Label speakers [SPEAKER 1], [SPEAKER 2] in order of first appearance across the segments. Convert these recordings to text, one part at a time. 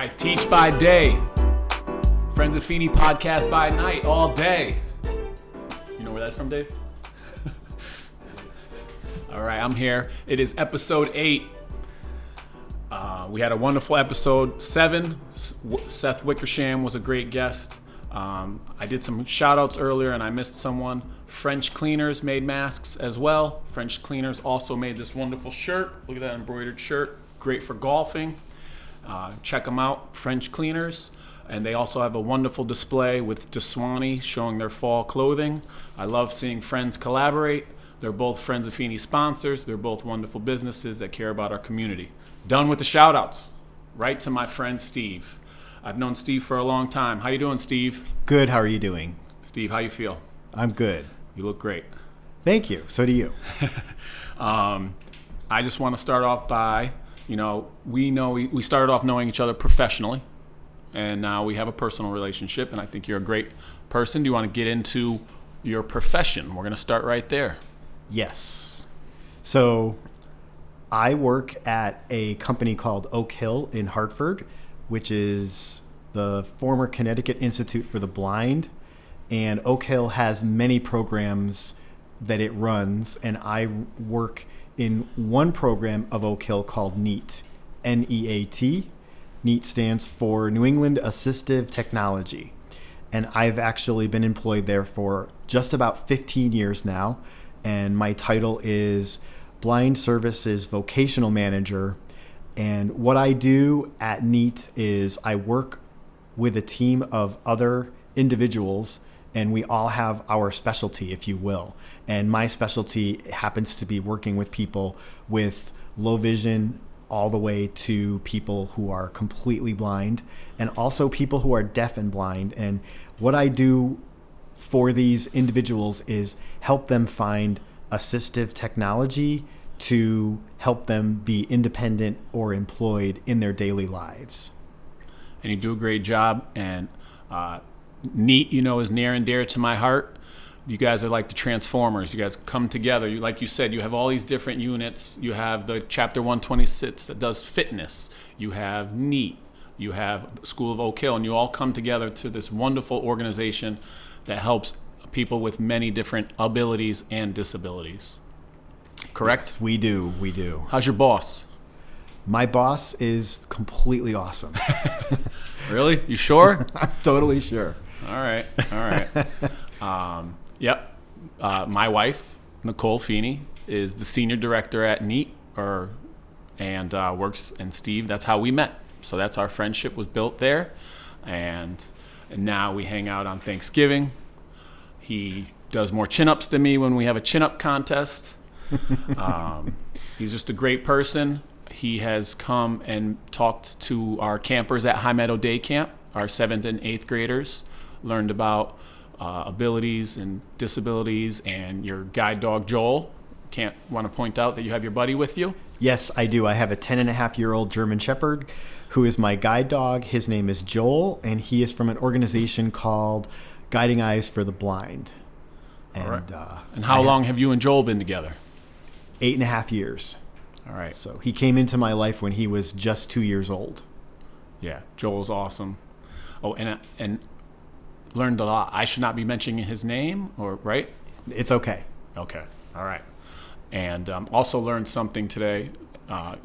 [SPEAKER 1] I teach by day. Friends of Feeney podcast by night, all day. You know where that's from, Dave? All right, I'm here. It is episode 8. We had a wonderful episode 7. Seth Wickersham was a great guest. I did some shout outs earlier and I missed someone. French Cleaners made masks as well. French Cleaners also made this wonderful shirt. Look at that embroidered shirt. Great for golfing. Check them out, French Cleaners. And they also have a wonderful display with DeSwanee showing their fall clothing. I love seeing friends collaborate. They're both Friends of Feeney sponsors. They're both wonderful businesses that care about our community. Done with the shout outs. Right to my friend Steve. I've known Steve for a long time. How you doing, Steve?
[SPEAKER 2] Good. How are you doing?
[SPEAKER 1] Steve, how you feel?
[SPEAKER 2] I'm good.
[SPEAKER 1] You look great.
[SPEAKER 2] Thank you. So do you.
[SPEAKER 1] I just want to start off by, we started off knowing each other professionally, and now we have a personal relationship, and I think you're a great person. Do you want to get into your profession? We're going to start right there.
[SPEAKER 2] Yes. So I work at a company called Oak Hill in Hartford, which is the former Connecticut Institute for the Blind. And Oak Hill has many programs that it runs, and I work in one program of Oak Hill called N.E.A.T. N.E.A.T. N.E.A.T stands for New England Assistive Technology. And I've actually been employed there for just about 15 years now. And my title is Blind Services Vocational Manager. And what I do at N.E.A.T is I work with a team of other individuals, and we all have our specialty, if you will. And my specialty happens to be working with people with low vision all the way to people who are completely blind, and also people who are deaf and blind. And what I do for these individuals is help them find assistive technology to help them be independent or employed in their daily lives.
[SPEAKER 1] And you do a great job, and N.E.A.T, is near and dear to my heart. You guys are like the Transformers. You guys come together. Like you said, you have all these different units. You have the Chapter 126 that does fitness. You have N.E.A.T. You have School of Oak Hill, and you all come together to this wonderful organization that helps people with many different abilities and disabilities. Correct?
[SPEAKER 2] Yes, we do.
[SPEAKER 1] How's your boss?
[SPEAKER 2] My boss is completely awesome.
[SPEAKER 1] Really? You sure?
[SPEAKER 2] I'm totally sure.
[SPEAKER 1] All right. Yep. My wife, Nicole Feeney, is the senior director at N.E.A.T, and works. And Steve, that's how we met. So that's our friendship was built there, and now we hang out on Thanksgiving. He does more chin-ups than me when we have a chin-up contest. He's just a great person. He has come and talked to our campers at High Meadow Day Camp, our 7th and 8th graders, learned about abilities and disabilities, and your guide dog, Joel. Want to point out that you have your buddy with you?
[SPEAKER 2] Yes, I do. I have a 10-and-a-half-year-old German Shepherd who is my guide dog. His name is Joel, and he is from an organization called Guiding Eyes for the Blind. And,
[SPEAKER 1] all right. And how long have you and Joel been together?
[SPEAKER 2] 8.5 years.
[SPEAKER 1] All right.
[SPEAKER 2] So he came into my life when he was just 2 years old.
[SPEAKER 1] Yeah, Joel's awesome. Oh, and learned a lot. I should not be mentioning his name, or right?
[SPEAKER 2] It's okay.
[SPEAKER 1] Okay. All right. And also learned something today.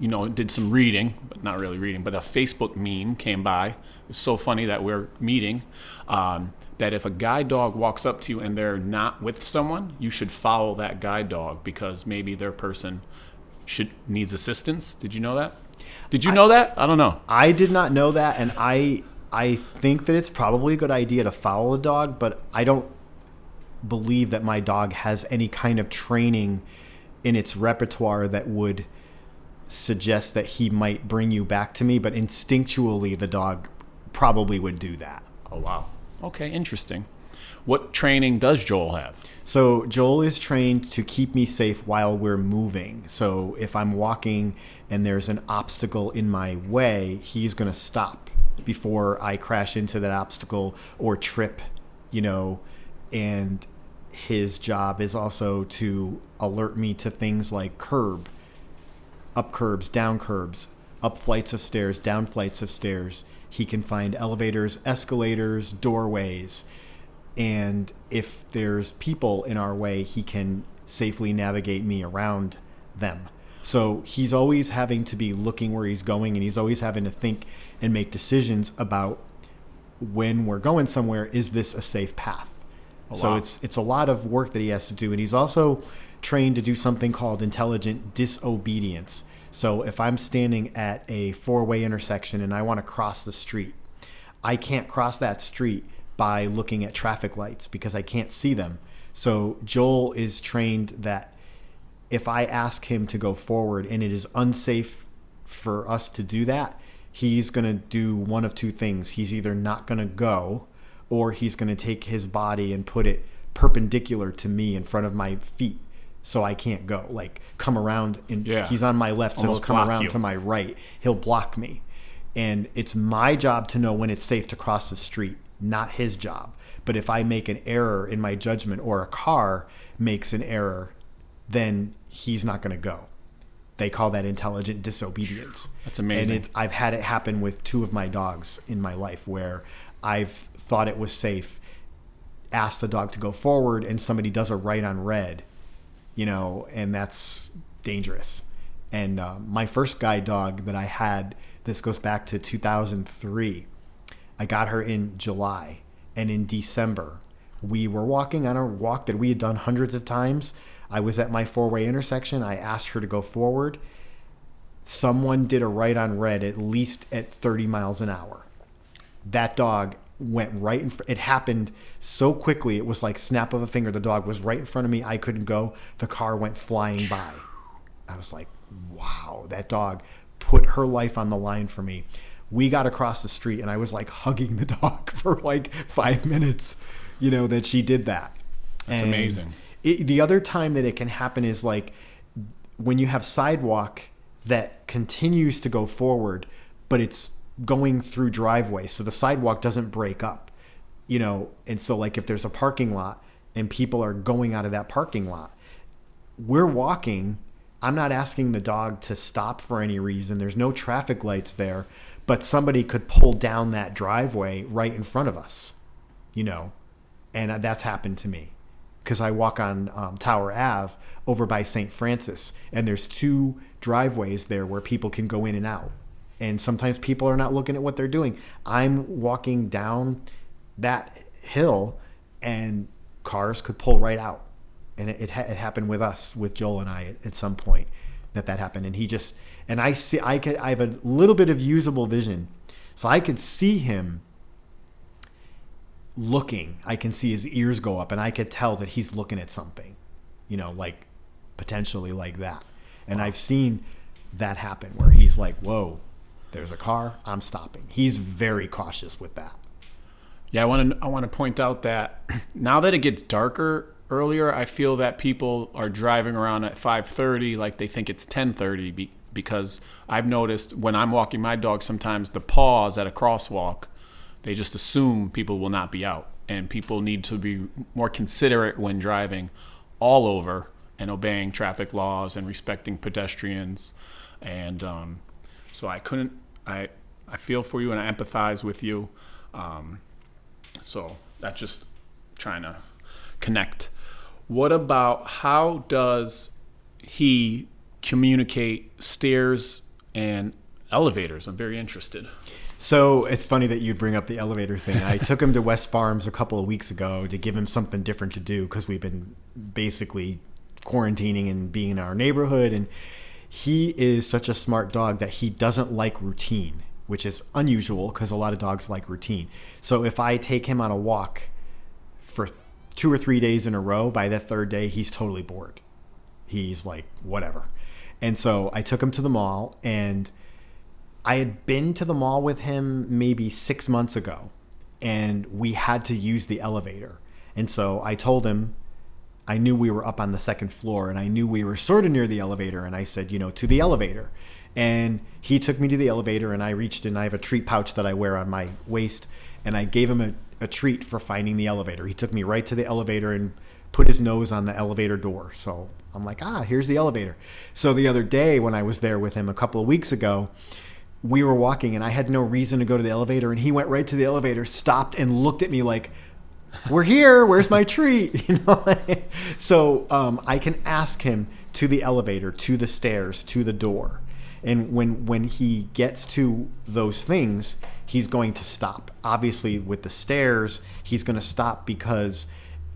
[SPEAKER 1] Did some reading, but not really reading, but a Facebook meme came by. It's so funny that we're meeting. That if a guide dog walks up to you and they're not with someone, you should follow that guide dog because maybe their person needs assistance. Did you know that? Did you know that? I don't know.
[SPEAKER 2] I did not know that, and I think that it's probably a good idea to follow a dog, but I don't believe that my dog has any kind of training in its repertoire that would suggest that he might bring you back to me, but instinctually the dog probably would do that.
[SPEAKER 1] Oh, wow. Okay, interesting. What training does Joel have?
[SPEAKER 2] So Joel is trained to keep me safe while we're moving. So if I'm walking and there's an obstacle in my way, he's going to stop before I crash into that obstacle or trip, and his job is also to alert me to things like up curbs, down curbs, up flights of stairs, down flights of stairs. He can find elevators, escalators, doorways. And if there's people in our way, he can safely navigate me around them. So he's always having to be looking where he's going, and he's always having to think and make decisions about when we're going somewhere, is this a safe path? Oh, so wow. It's a lot of work that he has to do. And he's also trained to do something called intelligent disobedience. So if I'm standing at a four-way intersection and I want to cross the street, I can't cross that street by looking at traffic lights because I can't see them. So Joel is trained that if I ask him to go forward and it is unsafe for us to do that, he's going to do one of two things. He's either not going to go, or he's going to take his body and put it perpendicular to me in front of my feet so I can't go. Like, come around, and he's on my left, so
[SPEAKER 1] almost
[SPEAKER 2] he'll come around to my right. He'll block me. And it's my job to know when it's safe to cross the street, not his job. But if I make an error in my judgment, or a car makes an error, then he's not going to go. They call that intelligent disobedience.
[SPEAKER 1] That's amazing.
[SPEAKER 2] And I've had it happen with two of my dogs in my life where I've thought it was safe, asked the dog to go forward, and somebody does a right on red, and that's dangerous. And my first guide dog that I had, this goes back to 2003. I got her in July, and in December, we were walking on a walk that we had done hundreds of times. I was at my four-way intersection. I asked her to go forward. Someone did a right on red at least at 30 miles an hour. That dog went right in front. It happened so quickly. It was like snap of a finger. The dog was right in front of me. I couldn't go. The car went flying by. I was like, wow, that dog put her life on the line for me. We got across the street, and I was like hugging the dog for like 5 minutes, that she did that.
[SPEAKER 1] That's amazing.
[SPEAKER 2] The other time that it can happen is like when you have sidewalk that continues to go forward, but it's going through driveway. So the sidewalk doesn't break up, and so like if there's a parking lot and people are going out of that parking lot, we're walking. I'm not asking the dog to stop for any reason. There's no traffic lights there, but somebody could pull down that driveway right in front of us, and that's happened to me. Because I walk on Tower Ave over by St. Francis, and there's two driveways there where people can go in and out. And sometimes people are not looking at what they're doing. I'm walking down that hill, and cars could pull right out. And it happened with us, with Joel and I, at some point that happened. And I have a little bit of usable vision, so I could see him looking. I can see his ears go up, and I could tell that he's looking at something, like potentially like that. And I've seen that happen where he's like, whoa, there's a car, I'm stopping. He's very cautious with that.
[SPEAKER 1] Yeah, I want to point out that now that it gets darker earlier, I feel that people are driving around at 5:30 like they think it's 10:30 because I've noticed when I'm walking my dog, sometimes the pause at a crosswalk, they just assume people will not be out, and people need to be more considerate when driving all over and obeying traffic laws and respecting pedestrians. And so I feel for you and I empathize with you. So that's just trying to connect. What about how does he communicate stairs and elevators? I'm very interested.
[SPEAKER 2] So it's funny that you bring up the elevator thing. I took him to West Farms a couple of weeks ago to give him something different to do because we've been basically quarantining and being in our neighborhood. And he is such a smart dog that he doesn't like routine, which is unusual because a lot of dogs like routine. So if I take him on a walk for 2 or 3 days in a row, by the third day, he's totally bored. He's like, whatever. And so I took him to the mall, and I had been to the mall with him maybe 6 months ago, and we had to use the elevator. And so I told him, I knew we were up on the second floor, and I knew we were sort of near the elevator, and I said, to the elevator. And he took me to the elevator, and I reached in. I have a treat pouch that I wear on my waist, and I gave him a treat for finding the elevator. He took me right to the elevator and put his nose on the elevator door. So I'm like, here's the elevator. So the other day when I was there with him a couple of weeks ago, we were walking and I had no reason to go to the elevator, and he went right to the elevator, stopped and looked at me like, we're here, where's my treat? You know? So I can ask him to the elevator, to the stairs, to the door. And when he gets to those things, he's going to stop. Obviously, with the stairs, he's going to stop because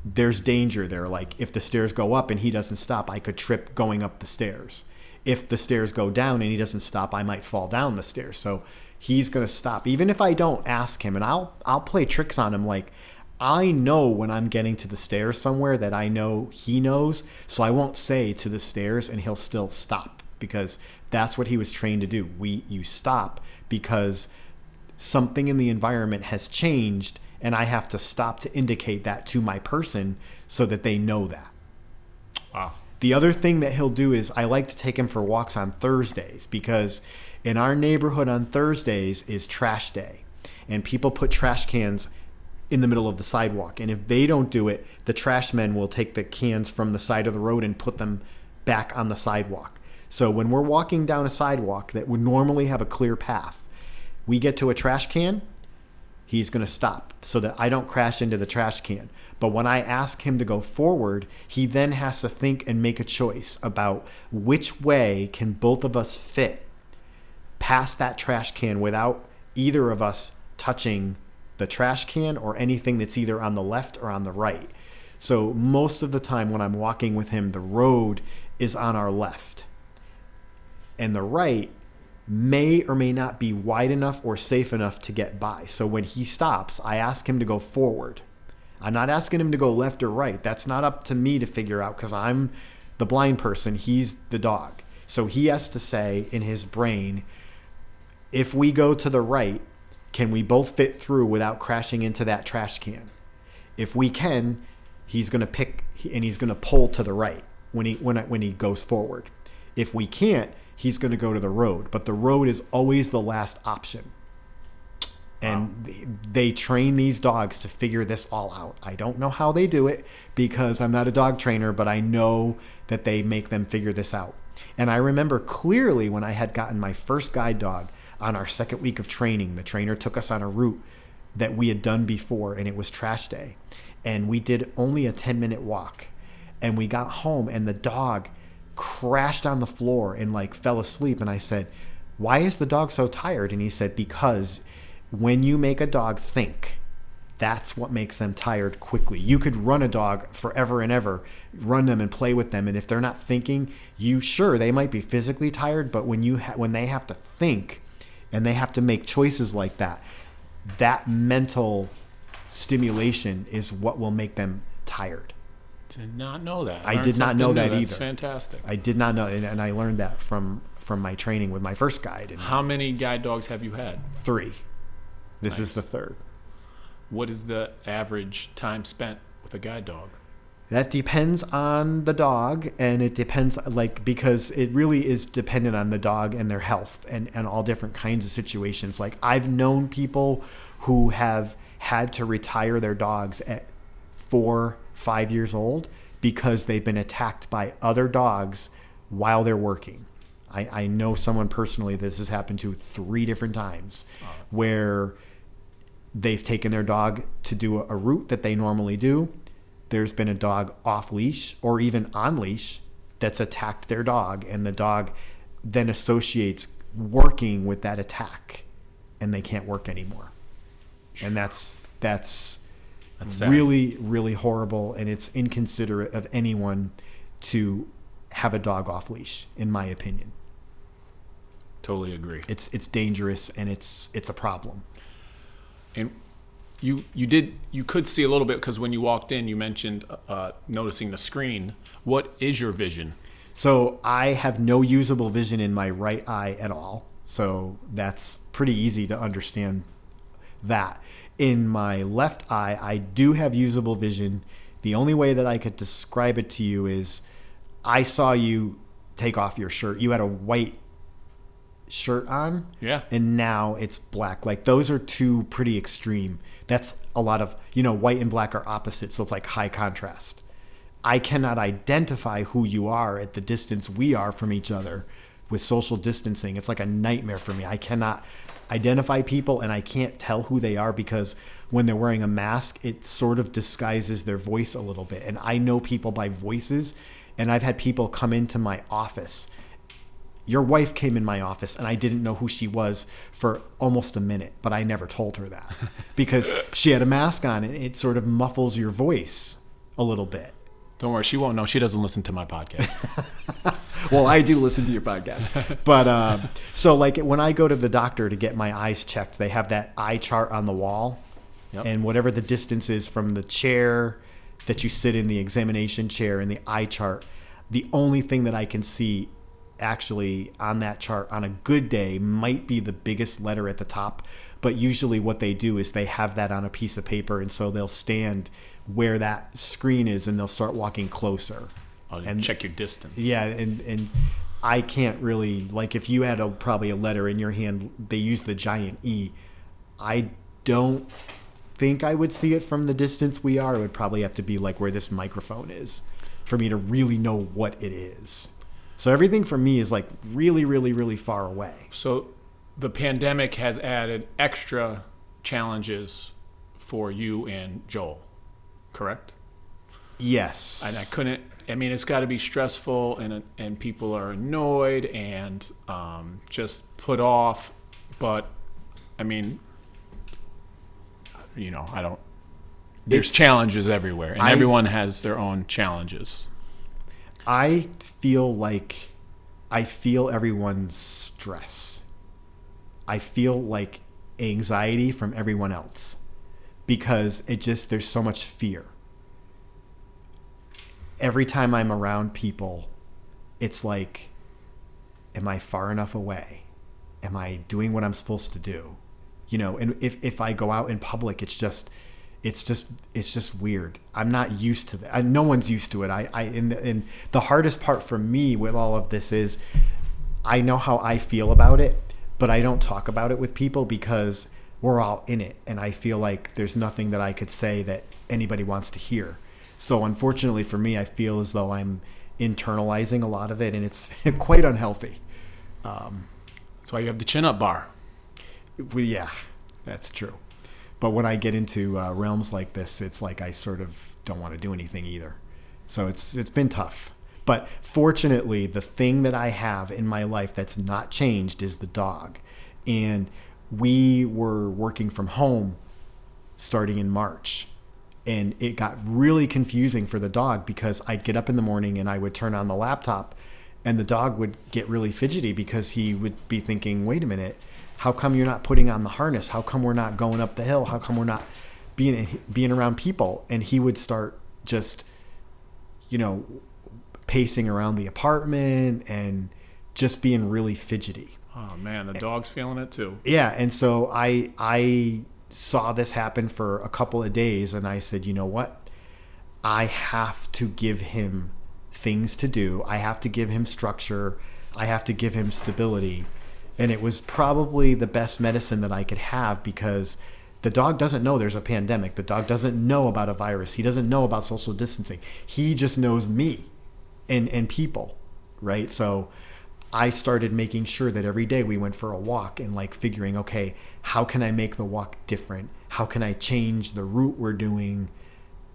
[SPEAKER 2] there's danger there. Like if the stairs go up and he doesn't stop, I could trip going up the stairs. If the stairs go down and he doesn't stop, I might fall down the stairs. So he's going to stop. Even if I don't ask him, and I'll play tricks on him. Like I know when I'm getting to the stairs somewhere that I know he knows. So I won't say to the stairs and he'll still stop, because that's what he was trained to do. You stop because something in the environment has changed, and I have to stop to indicate that to my person so that they know that.
[SPEAKER 1] Wow.
[SPEAKER 2] The other thing that he'll do is I like to take him for walks on Thursdays, because in our neighborhood on Thursdays is trash day, and people put trash cans in the middle of the sidewalk. And if they don't do it, the trash men will take the cans from the side of the road and put them back on the sidewalk. So when we're walking down a sidewalk that would normally have a clear path, we get to a trash can, he's going to stop so that I don't crash into the trash can. But when I ask him to go forward, he then has to think and make a choice about which way can both of us fit past that trash can without either of us touching the trash can or anything that's either on the left or on the right. So most of the time when I'm walking with him, the road is on our left, and the right may or may not be wide enough or safe enough to get by. So when he stops, I ask him to go forward. I'm not asking him to go left or right. That's not up to me to figure out, because I'm the blind person. He's the dog. So he has to say in his brain, if we go to the right, can we both fit through without crashing into that trash can? If we can, he's going to pick and he's going to pull to the right when he goes forward. If we can't, he's going to go to the road. But the road is always the last option. And they train these dogs to figure this all out. I don't know how they do it, because I'm not a dog trainer, but I know that they make them figure this out. And I remember clearly when I had gotten my first guide dog on our second week of training, the trainer took us on a route that we had done before, and it was trash day. And we did only a 10-minute walk. And we got home, and the dog crashed on the floor and like fell asleep. And I said, why is the dog so tired? And he said, because when you make a dog think, that's what makes them tired quickly. You could run a dog forever and ever, run them and play with them, and if they're not thinking, they might be physically tired, but when they have to think and they have to make choices like that, that mental stimulation is what will make them tired.
[SPEAKER 1] Did not know that.
[SPEAKER 2] I did not know that either.
[SPEAKER 1] That's fantastic.
[SPEAKER 2] I did not know, and I learned that from my training with my first guide. And
[SPEAKER 1] how many guide dogs have you had?
[SPEAKER 2] 3. This
[SPEAKER 1] Nice.
[SPEAKER 2] is the 3rd.
[SPEAKER 1] What is the average time spent with a guide dog?
[SPEAKER 2] That depends on the dog, and it depends, because it really is dependent on the dog and their health and all different kinds of situations. Like I've known people who have had to retire their dogs at 4-5 years old because they've been attacked by other dogs while they're working. I know someone personally this has happened to 3 different times where they've taken their dog to do a route that they normally do. There's been a dog off leash or even on leash that's attacked their dog, and the dog then associates working with that attack, and they can't work anymore. And that's
[SPEAKER 1] sad.
[SPEAKER 2] really, really horrible, and it's inconsiderate of anyone to have a dog off leash, in my opinion.
[SPEAKER 1] Totally agree.
[SPEAKER 2] It's dangerous, and it's a problem.
[SPEAKER 1] And you could see a little bit, because when you walked in, you mentioned noticing the screen. What is your vision?
[SPEAKER 2] So I have no usable vision in my right eye at all. So that's pretty easy to understand that. In my left eye, I do have usable vision. The only way that I could describe it to you is I saw you take off your shirt. You had a white shirt on,
[SPEAKER 1] Yeah.
[SPEAKER 2] and now it's black. Like those are 2 pretty extreme. That's a lot of, white and black are opposite, so it's like high contrast. I cannot identify who you are at the distance we are from each other, with social distancing. It's like a nightmare for me. I cannot identify people, and I can't tell who they are because when they're wearing a mask, it sort of disguises their voice a little bit. And I know people by voices, and I've had people come into my office. Your wife came in my office, and I didn't know who she was for almost a minute, but I never told her that because she had a mask on, and it sort of muffles your voice a little bit.
[SPEAKER 1] Don't worry, she won't know. She doesn't listen to my podcast.
[SPEAKER 2] Well, I do listen to your podcast. But so like when I go to the doctor to get my eyes checked, they have that eye chart on the wall. Yep. And whatever the distance is from the chair that you sit in, the examination chair, and the eye chart, the only thing that I can see actually on that chart on a good day might be the biggest letter at the top. But usually what they do is they have that on a piece of paper, and so they'll stand where that screen is and they'll start walking closer.
[SPEAKER 1] Oh, and check your distance.
[SPEAKER 2] Yeah, and I can't really, like if you had probably a letter in your hand, they use the giant E. I don't think I would see it from the distance we are. It would probably have to be like where this microphone is for me to really know what it is. So everything for me is like really, really, really far away.
[SPEAKER 1] So the pandemic has added extra challenges for you and Joel, correct?
[SPEAKER 2] Yes.
[SPEAKER 1] And it's got to be stressful, and people are annoyed and just put off. But I mean, there's challenges everywhere, and everyone has their own challenges.
[SPEAKER 2] I feel everyone's stress. I feel like anxiety from everyone else because there's so much fear. Every time I'm around people, it's like, am I far enough away? Am I doing what I'm supposed to do? And if I go out in public, it's just weird. I'm not used to that. No one's used to it. And the hardest part for me with all of this is I know how I feel about it, but I don't talk about it with people because we're all in it. And I feel like there's nothing that I could say that anybody wants to hear. So unfortunately for me, I feel as though I'm internalizing a lot of it, and it's quite unhealthy.
[SPEAKER 1] That's why you have the chin-up bar.
[SPEAKER 2] Well, yeah, that's true. But when I get into realms like this, it's like I sort of don't want to do anything either. So it's been tough. But fortunately, the thing that I have in my life that's not changed is the dog. And we were working from home starting in March. And it got really confusing for the dog because I'd get up in the morning and I would turn on the laptop and the dog would get really fidgety because he would be thinking, wait a minute, how come you're not putting on the harness? How come we're not going up the hill? How come we're not being around people? And he would start just, pacing around the apartment and just being really fidgety.
[SPEAKER 1] Oh man, the dog's feeling it too.
[SPEAKER 2] Yeah. And so I saw this happen for a couple of days and I said, you know what? I have to give him things to do. I have to give him structure. I have to give him stability. And it was probably the best medicine that I could have because the dog doesn't know there's a pandemic. The dog doesn't know about a virus. He doesn't know about social distancing. He just knows me and people, right? So I started making sure that every day we went for a walk and like figuring, okay, how can I make the walk different? How can I change the route we're doing?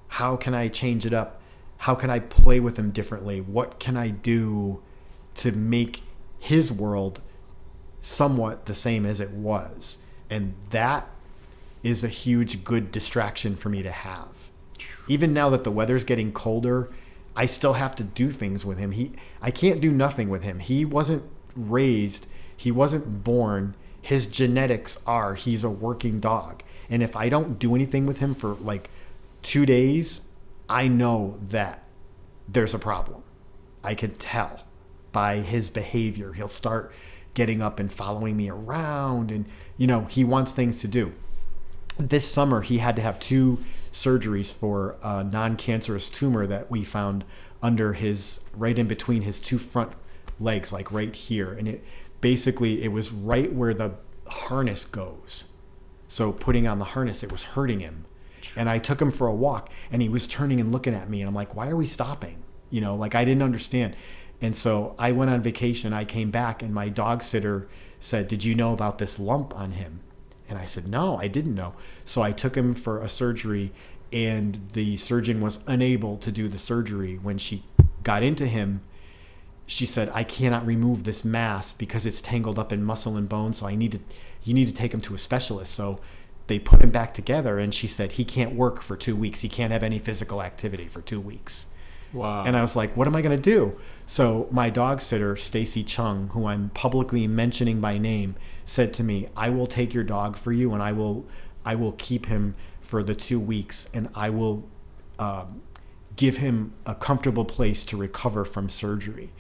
[SPEAKER 2] How can I change it up? How can I play with him differently? What can I do to make his world somewhat the same as it was? And that is a huge good distraction for me to have. Even now that the weather's getting colder, I still have to do things with him. I can't do nothing with him. He wasn't raised, he wasn't born. His genetics are he's a working dog. And if I don't do anything with him for like 2 days, I know that there's a problem. I can tell by his behavior. He'll start getting up and following me around and, he wants things to do. This summer, he had to have 2 surgeries for a non-cancerous tumor that we found right in between his 2 front legs, like right here. And it was right where the harness goes. So putting on the harness, it was hurting him. And I took him for a walk and he was turning and looking at me and I'm like, why are we stopping? I didn't understand. And so I went on vacation. I came back, and my dog sitter said, "Did you know about this lump on him?" And I said, "No, I didn't know." So I took him for a surgery, and the surgeon was unable to do the surgery. When she got into him, she said, "I cannot remove this mass because it's tangled up in muscle and bone. So you need to take him to a specialist." So they put him back together, and she said, "He can't work for 2 weeks. He can't have any physical activity for 2 weeks."
[SPEAKER 1] Wow.
[SPEAKER 2] And I was like, what am I going to do? So my dog sitter, Stacy Chung, who I'm publicly mentioning by name, said to me, "I will take your dog for you, and I will keep him for the 2 weeks, and I will give him a comfortable place to recover from surgery."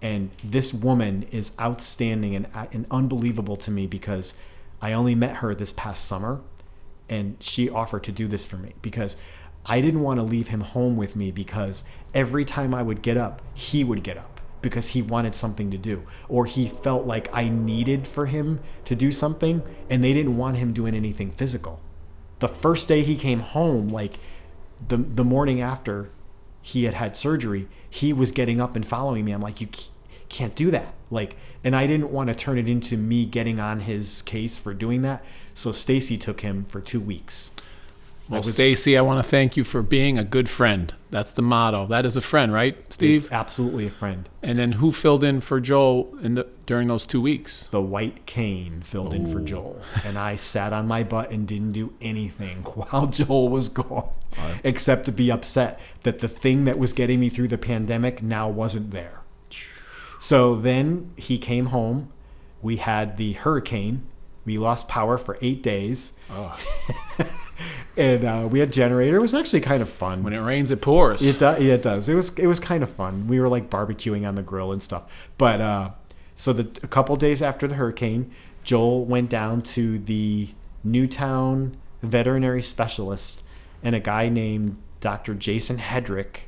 [SPEAKER 2] And this woman is outstanding and unbelievable to me, because I only met her this past summer, and she offered to do this for me because I didn't want to leave him home with me, because every time I would get up, he would get up because he wanted something to do, or he felt like I needed for him to do something, and they didn't want him doing anything physical. The first day he came home, like the morning after he had surgery, he was getting up and following me. I'm like, "You can't do that." Like, and I didn't want to turn it into me getting on his case for doing that. So Stacy took him for 2 weeks.
[SPEAKER 1] Well, Stacy, I want to thank you for being a good friend. That's the motto. That is a friend, right, Steve?
[SPEAKER 2] It's absolutely a friend.
[SPEAKER 1] And then who filled in for Joel during those 2 weeks?
[SPEAKER 2] The white cane filled in for Joel. And I sat on my butt and didn't do anything while Joel was gone, except to be upset that the thing that was getting me through the pandemic now wasn't there. So then he came home. We had the hurricane. We lost power for 8 days. Oh. And we had generator. It was actually kind of fun.
[SPEAKER 1] When it rains, it pours.
[SPEAKER 2] It does. It was kind of fun. We were like barbecuing on the grill and stuff. But so a couple days after the hurricane, Joel went down to the Newtown veterinary specialist, and a guy named Dr. Jason Hedrick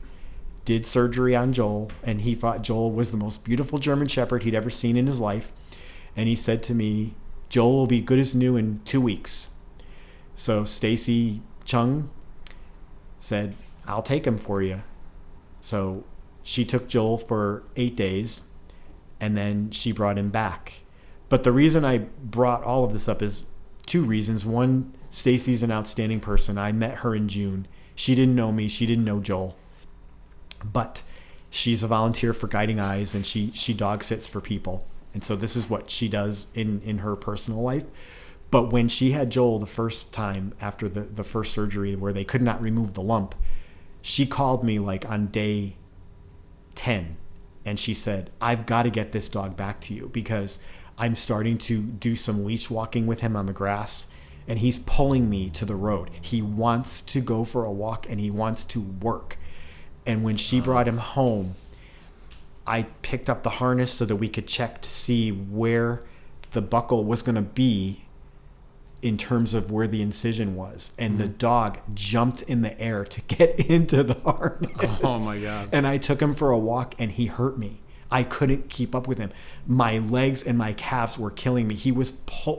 [SPEAKER 2] did surgery on Joel, and he thought Joel was the most beautiful German Shepherd he'd ever seen in his life. And he said to me, "Joel will be good as new in 2 weeks." So Stacy Chung said, "I'll take him for you." So she took Joel for 8 days, and then she brought him back. But the reason I brought all of this up is 2 reasons. One, Stacy's an outstanding person. I met her in June. She didn't know me. She didn't know Joel. But she's a volunteer for Guiding Eyes, and she dog sits for people. And so this is what she does in her personal life. But when she had Joel the first time after the first surgery where they could not remove the lump, she called me like on day 10, and she said, "I've got to get this dog back to you because I'm starting to do some leash walking with him on the grass, and he's pulling me to the road. He wants to go for a walk, and he wants to work." And when she brought him home, I picked up the harness so that we could check to see where the buckle was going to be in terms of where the incision was. And the dog jumped in the air to get into the harness.
[SPEAKER 1] Oh my God.
[SPEAKER 2] And I took him for a walk, and he hurt me. I couldn't keep up with him. My legs and my calves were killing me.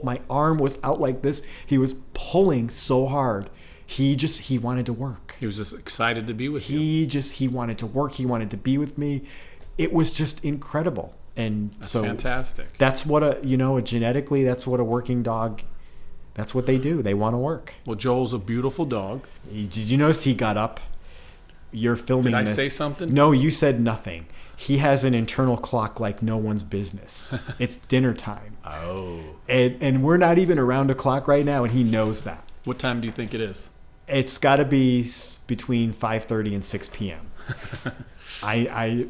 [SPEAKER 2] My arm was out like this. He was pulling so hard. He wanted to work.
[SPEAKER 1] He was just excited to be with you.
[SPEAKER 2] He wanted to work. He wanted to be with me. It was just incredible. And
[SPEAKER 1] that's
[SPEAKER 2] so
[SPEAKER 1] fantastic.
[SPEAKER 2] That's what genetically, that's what a working dog, that's what they do. They want to work.
[SPEAKER 1] Well, Joel's a beautiful dog.
[SPEAKER 2] Did you notice he got up? You're filming this.
[SPEAKER 1] Did I say something?
[SPEAKER 2] No, you said nothing. He has an internal clock like no one's business. It's dinner time.
[SPEAKER 1] Oh.
[SPEAKER 2] And we're not even around a clock right now, and he knows that.
[SPEAKER 1] What time do you think it is?
[SPEAKER 2] It's got to be between 5:30 and 6 p.m.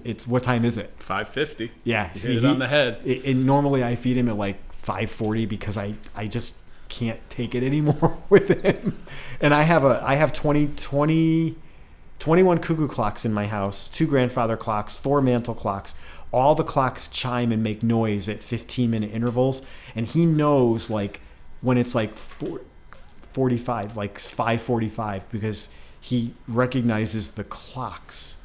[SPEAKER 2] It's what time is it?
[SPEAKER 1] 5:50.
[SPEAKER 2] Yeah,
[SPEAKER 1] you hit it on the head.
[SPEAKER 2] Normally I feed him at like 5:40 because I just can't take it anymore with him. And I have 21 cuckoo clocks in my house, 2 grandfather clocks, 4 mantel clocks. All the clocks chime and make noise at 15-minute intervals, and he knows like when it's like 45, like 5:45, because he recognizes the clocks.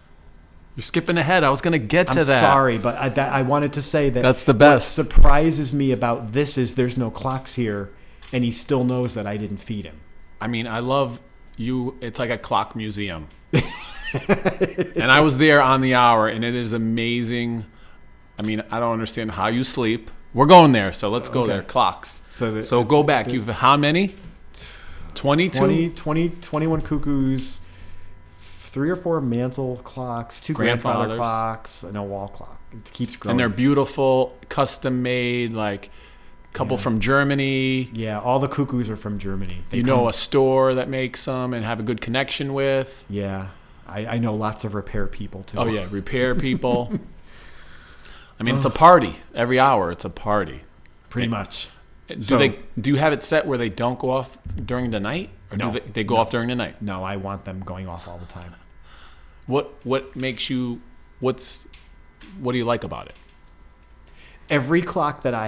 [SPEAKER 1] You're skipping ahead. I was going to get to that.
[SPEAKER 2] I'm sorry, but I wanted to say that
[SPEAKER 1] that's the best.
[SPEAKER 2] What surprises me about this is there's no clocks here, and he still knows that I didn't feed him.
[SPEAKER 1] I mean, I love you. It's like a clock museum. And I was there on the hour, and it is amazing I mean, I don't understand how you sleep. We're going there, so let's go
[SPEAKER 2] Okay.
[SPEAKER 1] there. Clocks.
[SPEAKER 2] So
[SPEAKER 1] Go back. You've how many? 22?
[SPEAKER 2] 21 cuckoos, 3 or 4 mantle clocks, 2 grandfather
[SPEAKER 1] Grandfathers.
[SPEAKER 2] clocks, and a wall clock. It keeps growing.
[SPEAKER 1] And they're beautiful, custom made, like couple from Germany.
[SPEAKER 2] Yeah, all the cuckoos are from Germany. They
[SPEAKER 1] You
[SPEAKER 2] come-
[SPEAKER 1] know a store that makes them and have a good connection with.
[SPEAKER 2] Yeah, I know lots of repair people too.
[SPEAKER 1] Oh yeah, repair people. I mean, it's a party every hour. It's a party.
[SPEAKER 2] Pretty much.
[SPEAKER 1] Do you have it set where they don't go off during the night, or
[SPEAKER 2] No.
[SPEAKER 1] do they go off during the night?
[SPEAKER 2] No, I want them going off all the time.
[SPEAKER 1] What makes you? What do you like about it?
[SPEAKER 2] Every clock that I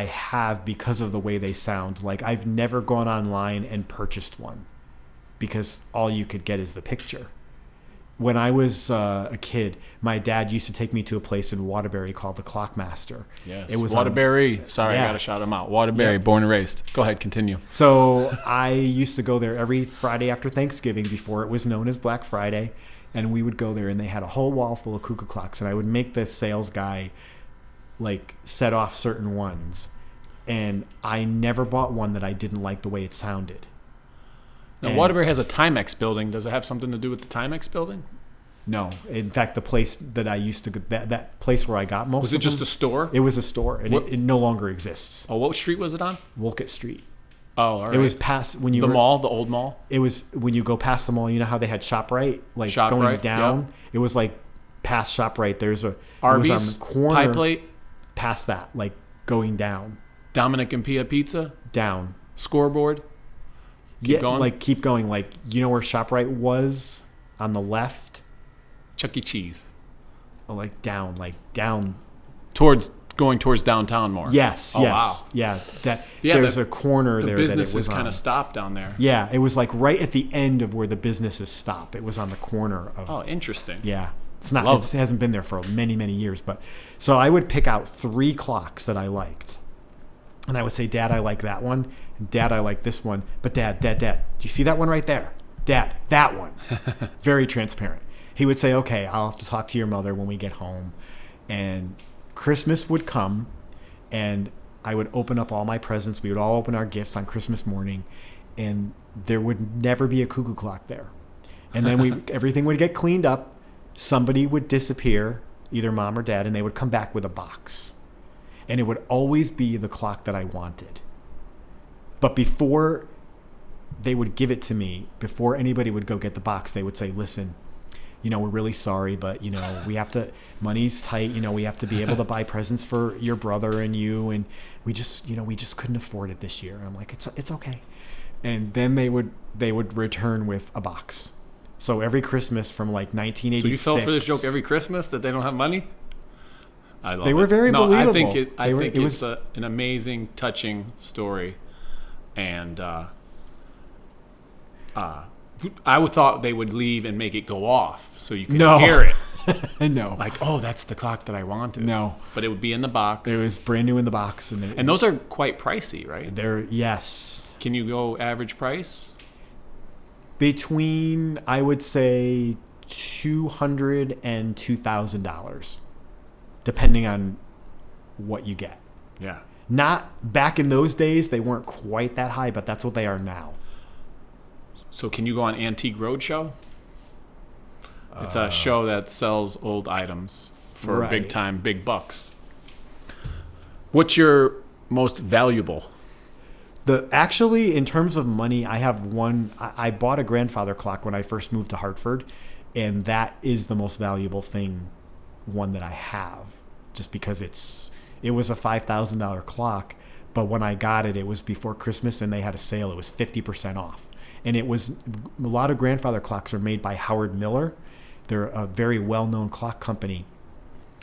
[SPEAKER 2] have because of the way they sound. Like, I've never gone online and purchased one because all you could get is the picture. When I was a kid, my dad used to take me to a place in Waterbury called the Clockmaster.
[SPEAKER 1] Yes,
[SPEAKER 2] It was
[SPEAKER 1] Waterbury. Sorry, I
[SPEAKER 2] Yeah.
[SPEAKER 1] gotta shout him out. Waterbury,
[SPEAKER 2] Yeah.
[SPEAKER 1] born and raised. Go ahead, continue.
[SPEAKER 2] So I used to go there every Friday after Thanksgiving before it was known as Black Friday. And we would go there and they had a whole wall full of cuckoo clocks. And I would make the sales guy like set off certain ones. And I never bought one that I didn't like the way it sounded.
[SPEAKER 1] Now,
[SPEAKER 2] And-
[SPEAKER 1] Waterbury has a Timex building. Does it have something to do with the Timex building?
[SPEAKER 2] No. In fact, the place that I used to go, that place where I got most
[SPEAKER 1] Was it
[SPEAKER 2] of
[SPEAKER 1] just
[SPEAKER 2] them,
[SPEAKER 1] a store?
[SPEAKER 2] it was a store and
[SPEAKER 1] What-
[SPEAKER 2] it no longer exists.
[SPEAKER 1] Oh, what street was it on?
[SPEAKER 2] Wolcott Street.
[SPEAKER 1] Oh, all right.
[SPEAKER 2] It was past when you
[SPEAKER 1] the
[SPEAKER 2] were,
[SPEAKER 1] mall, the old mall.
[SPEAKER 2] It was when you go past the mall. You know how they had ShopRite, like
[SPEAKER 1] ShopRite,
[SPEAKER 2] going down.
[SPEAKER 1] yep.
[SPEAKER 2] It was like past ShopRite. There's a it
[SPEAKER 1] Arby's,
[SPEAKER 2] was on the corner
[SPEAKER 1] Pie Plate,
[SPEAKER 2] past that, like going down,
[SPEAKER 1] Dominic and Pia Pizza,
[SPEAKER 2] down.
[SPEAKER 1] Scoreboard. Keep going?
[SPEAKER 2] Like keep going. Like, you know where ShopRite was on the left,
[SPEAKER 1] Chuck E. Cheese.
[SPEAKER 2] like down.
[SPEAKER 1] Going towards downtown more.
[SPEAKER 2] Yes,
[SPEAKER 1] Oh,
[SPEAKER 2] yes,
[SPEAKER 1] wow.
[SPEAKER 2] yeah. That
[SPEAKER 1] Yeah,
[SPEAKER 2] there's
[SPEAKER 1] the-
[SPEAKER 2] a corner
[SPEAKER 1] The
[SPEAKER 2] there that it
[SPEAKER 1] business
[SPEAKER 2] was
[SPEAKER 1] is kind
[SPEAKER 2] on.
[SPEAKER 1] of stopped down there.
[SPEAKER 2] Yeah, it was like right at the end of where the businesses stop. It was on the corner of.
[SPEAKER 1] Oh, interesting.
[SPEAKER 2] Yeah, it's not.
[SPEAKER 1] Love
[SPEAKER 2] It hasn't been there for many, many years. But so I would pick out 3 clocks that I liked, and I would say, "Dad, I like that one. And Dad, I like this one. But Dad, do you see that one right there? Dad, that one." Very transparent. He would say, "Okay, I'll have to talk to your mother when we get home." And Christmas would come, and I would open up all my presents. We would all open our gifts on Christmas morning, and there would never be a cuckoo clock there. And then everything would get cleaned up. Somebody would disappear, either Mom or Dad, and they would come back with a box. And it would always be the clock that I wanted. But before they would give it to me, before anybody would go get the box, they would say, "Listen, we're really sorry, but, we have to, money's tight, we have to be able to buy presents for your brother and you, and we just couldn't afford it this year." And I'm like, it's okay. And then they would return with a box. So every Christmas from like 1986.
[SPEAKER 1] So you fell for this joke every Christmas that they don't have money? I love
[SPEAKER 2] They
[SPEAKER 1] it.
[SPEAKER 2] were very
[SPEAKER 1] I
[SPEAKER 2] believable.
[SPEAKER 1] think
[SPEAKER 2] It was
[SPEAKER 1] an amazing, touching story, and I would thought they would leave and make it go off so you could hear it.
[SPEAKER 2] No.
[SPEAKER 1] Like, oh, that's the clock that I wanted.
[SPEAKER 2] No.
[SPEAKER 1] But it would be in the box.
[SPEAKER 2] It was brand new in the box,
[SPEAKER 1] And those are quite pricey, right?
[SPEAKER 2] yes.
[SPEAKER 1] Can you go average price?
[SPEAKER 2] Between, I would say, $200 and $2,000, depending on what you get.
[SPEAKER 1] Yeah.
[SPEAKER 2] Not back in those days, they weren't quite that high, but that's what they are now.
[SPEAKER 1] So can you go on Antique Roadshow? It's a show that sells old items for
[SPEAKER 2] Right.
[SPEAKER 1] big time, big bucks. What's your most valuable?
[SPEAKER 2] Actually, in terms of money, I have one. I bought a grandfather clock when I first moved to Hartford, and that is the most valuable one that I have, just because it was a $5,000 clock, but when I got it, it was before Christmas, and they had a sale. It was 50% off, and it was a lot of grandfather clocks are made by Howard Miller. They're a very well-known clock company,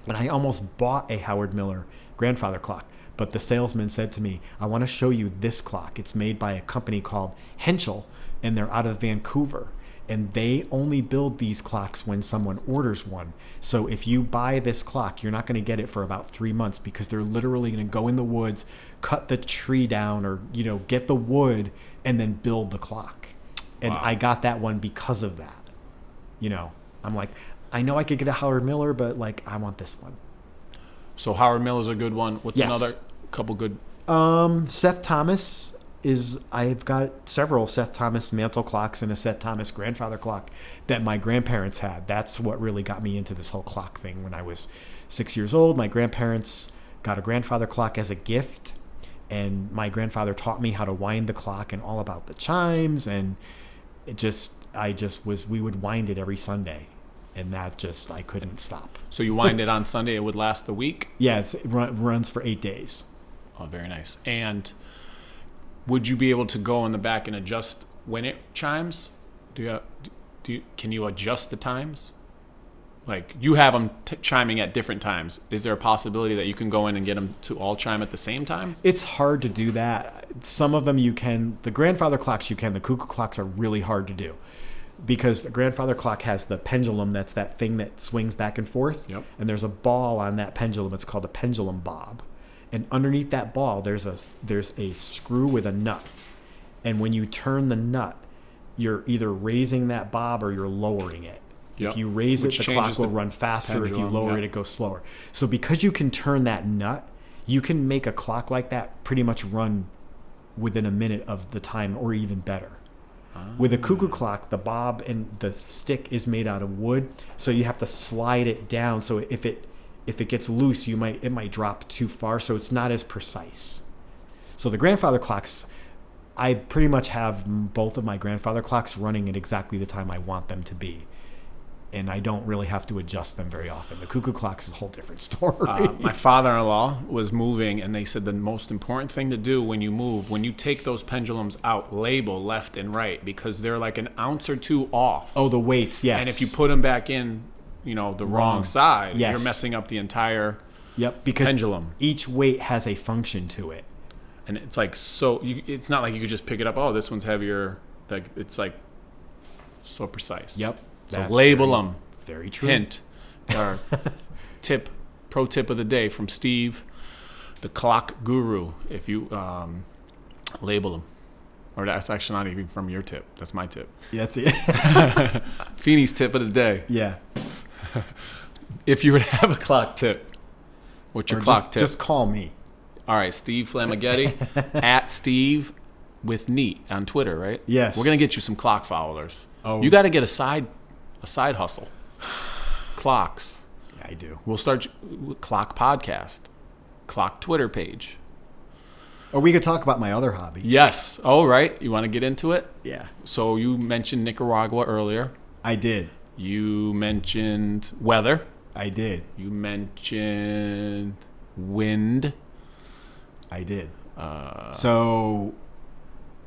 [SPEAKER 2] and I almost bought a Howard Miller grandfather clock. But the salesman said to me, "I want to show you this clock. It's made by a company called Henschel, and they're out of Vancouver. And they only build these clocks when someone orders one. So if you buy this clock, you're not going to get it for about 3 months because they're literally going to go in the woods, cut the tree down, or get the wood and then build the clock." And
[SPEAKER 1] Wow.
[SPEAKER 2] I got that one because of that. I'm like, I know I could get a Howard Miller, but like I want this one.
[SPEAKER 1] So Howard Miller's a good one. What's
[SPEAKER 2] Yes.
[SPEAKER 1] another couple good?
[SPEAKER 2] Seth Thomas I've got several Seth Thomas mantel clocks and a Seth Thomas grandfather clock that my grandparents had. That's what really got me into this whole clock thing. When I was 6 years old, my grandparents got a grandfather clock as a gift, and my grandfather taught me how to wind the clock and all about the chimes, and we would wind it every Sunday, and I couldn't stop.
[SPEAKER 1] So you wind it on Sunday, it would last the week?
[SPEAKER 2] Yeah, it runs for 8 days.
[SPEAKER 1] Oh, very nice. And would you be able to go in the back and adjust when it chimes? Can you adjust the times? Like, you have them chiming at different times. Is there a possibility that you can go in and get them to all chime at the same time?
[SPEAKER 2] It's hard to do that. Some of them you can. The grandfather clocks you can. The cuckoo clocks are really hard to do, because the grandfather clock has the pendulum. That's that thing that swings back and forth.
[SPEAKER 1] Yep.
[SPEAKER 2] And there's a ball on that pendulum. It's called a pendulum bob. And underneath that ball, there's a screw with a nut. And when you turn the nut, you're either raising that bob or you're lowering it.
[SPEAKER 1] Yep.
[SPEAKER 2] If you raise
[SPEAKER 1] Which
[SPEAKER 2] it, the clock will run faster.
[SPEAKER 1] pendulum,
[SPEAKER 2] if you lower it, it goes slower. So because you can turn that nut, you can make a clock like that pretty much run within a minute of the time, or even better. With a cuckoo clock, the bob and the stick is made out of wood, so you have to slide it down. So if it gets loose, it might drop too far, so it's not as precise. So the grandfather clocks, I pretty much have both of my grandfather clocks running at exactly the time I want them to be, and I don't really have to adjust them very often. The cuckoo clock's a whole different story.
[SPEAKER 1] My father-in-law was moving, and they said the most important thing to do when you move, when you take those pendulums out, label left and right, because they're like an ounce or two off.
[SPEAKER 2] Oh, the weights, yes.
[SPEAKER 1] And if you put them back in, the wrong side,
[SPEAKER 2] yes,
[SPEAKER 1] you're messing up the entire
[SPEAKER 2] because
[SPEAKER 1] pendulum.
[SPEAKER 2] Each weight has a function to it.
[SPEAKER 1] And it's like, it's not like you could just pick it up. Oh, this one's heavier. Like, it's like so precise.
[SPEAKER 2] Yep.
[SPEAKER 1] So label them.
[SPEAKER 2] Very true.
[SPEAKER 1] Hint. Or pro tip of the day from Steve, the clock guru. If you label them. Or that's actually not even from your tip. That's my tip.
[SPEAKER 2] Yeah, that's it.
[SPEAKER 1] Feeney's tip of the day.
[SPEAKER 2] Yeah.
[SPEAKER 1] If you would have a clock tip, what's your clock tip?
[SPEAKER 2] Just call me.
[SPEAKER 1] All right, Steve Famiglietti, at Steve with N.E.A.T on Twitter, right?
[SPEAKER 2] Yes.
[SPEAKER 1] We're going to get you some clock followers.
[SPEAKER 2] Oh.
[SPEAKER 1] You got to get a side hustle. Clocks.
[SPEAKER 2] Yeah, I do.
[SPEAKER 1] We'll start clock podcast, clock Twitter page.
[SPEAKER 2] Or we could talk about my other hobby.
[SPEAKER 1] Yes. Oh, right. You want to get into it?
[SPEAKER 2] Yeah.
[SPEAKER 1] So you mentioned Nicaragua earlier.
[SPEAKER 2] I did.
[SPEAKER 1] You mentioned weather.
[SPEAKER 2] I did.
[SPEAKER 1] You mentioned wind.
[SPEAKER 2] I did. So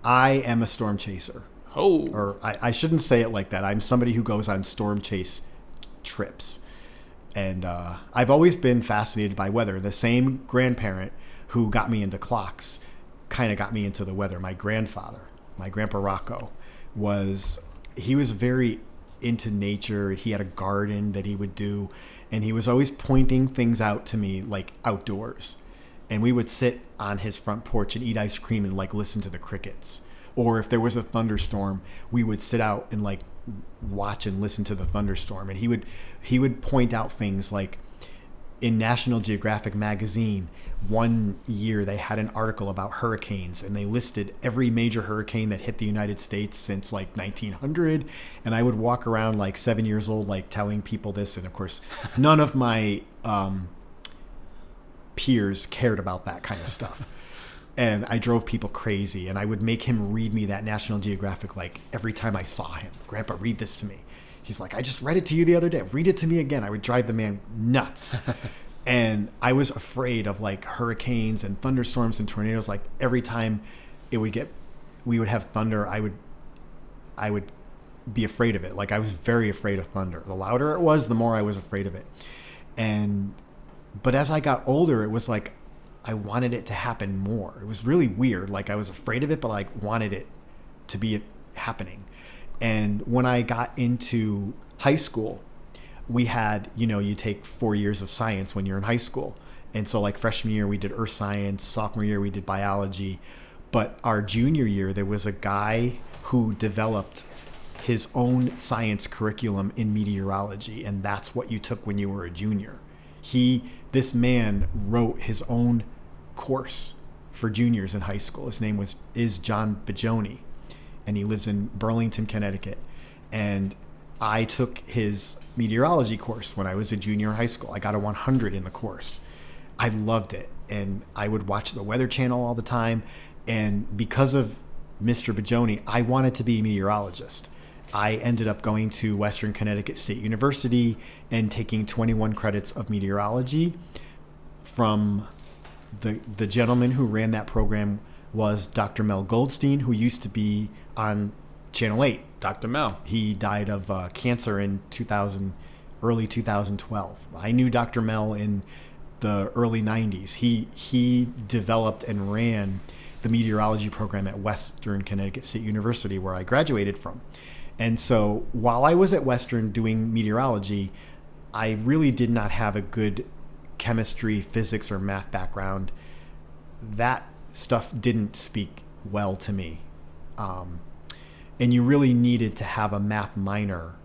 [SPEAKER 2] I am a storm chaser.
[SPEAKER 1] Oh.
[SPEAKER 2] Or I shouldn't say it like that. I'm somebody who goes on storm chase trips. And I've always been fascinated by weather. The same grandparent who got me into clocks kind of got me into the weather. My grandfather, my Grandpa Rocco, he was very into nature. He had a garden that he would do, and he was always pointing things out to me, like outdoors. And we would sit on his front porch and eat ice cream and listen to the crickets. Or if there was a thunderstorm, we would sit out and watch and listen to the thunderstorm. And he would point out things like, in National Geographic magazine, one year they had an article about hurricanes, and they listed every major hurricane that hit the United States since 1900. And I would walk around 7 years old, telling people this. And of course, none of my peers cared about that kind of stuff. And I drove people crazy, and I would make him read me that National Geographic every time I saw him. Grandpa, read this to me. He's like, I just read it to you the other day. Read it to me again. I would drive the man nuts. And I was afraid of hurricanes and thunderstorms and tornadoes. Every time we would have thunder, I would be afraid of it. I was very afraid of thunder. The louder it was, the more I was afraid of it. But as I got older, it was I wanted it to happen more. It was really weird. I was afraid of it, but I wanted it to be happening. And when I got into high school, we had, you take 4 years of science when you're in high school. And so freshman year, we did earth science. Sophomore year, we did biology. But our junior year, there was a guy who developed his own science curriculum in meteorology. And that's what you took when you were a junior. this man wrote his own course for juniors in high school. His name is John Bajoni, and he lives in Burlington, Connecticut. And I took his meteorology course when I was a junior in high school. I got a 100 in the course. I loved it, and I would watch the Weather Channel all the time. And because of Mr. Bajoni, I wanted to be a meteorologist. I ended up going to Western Connecticut State University and taking 21 credits of meteorology. From the gentleman who ran that program was Dr. Mel Goldstein, who used to be on Channel 8.
[SPEAKER 1] Dr. Mel.
[SPEAKER 2] He died of cancer in early 2012. I knew Dr. Mel in the early 90s. He developed and ran the meteorology program at Western Connecticut State University, where I graduated from. And so while I was at Western doing meteorology, I really did not have a good chemistry, physics, or math background. That stuff didn't speak well to me. And you really needed to have a math minor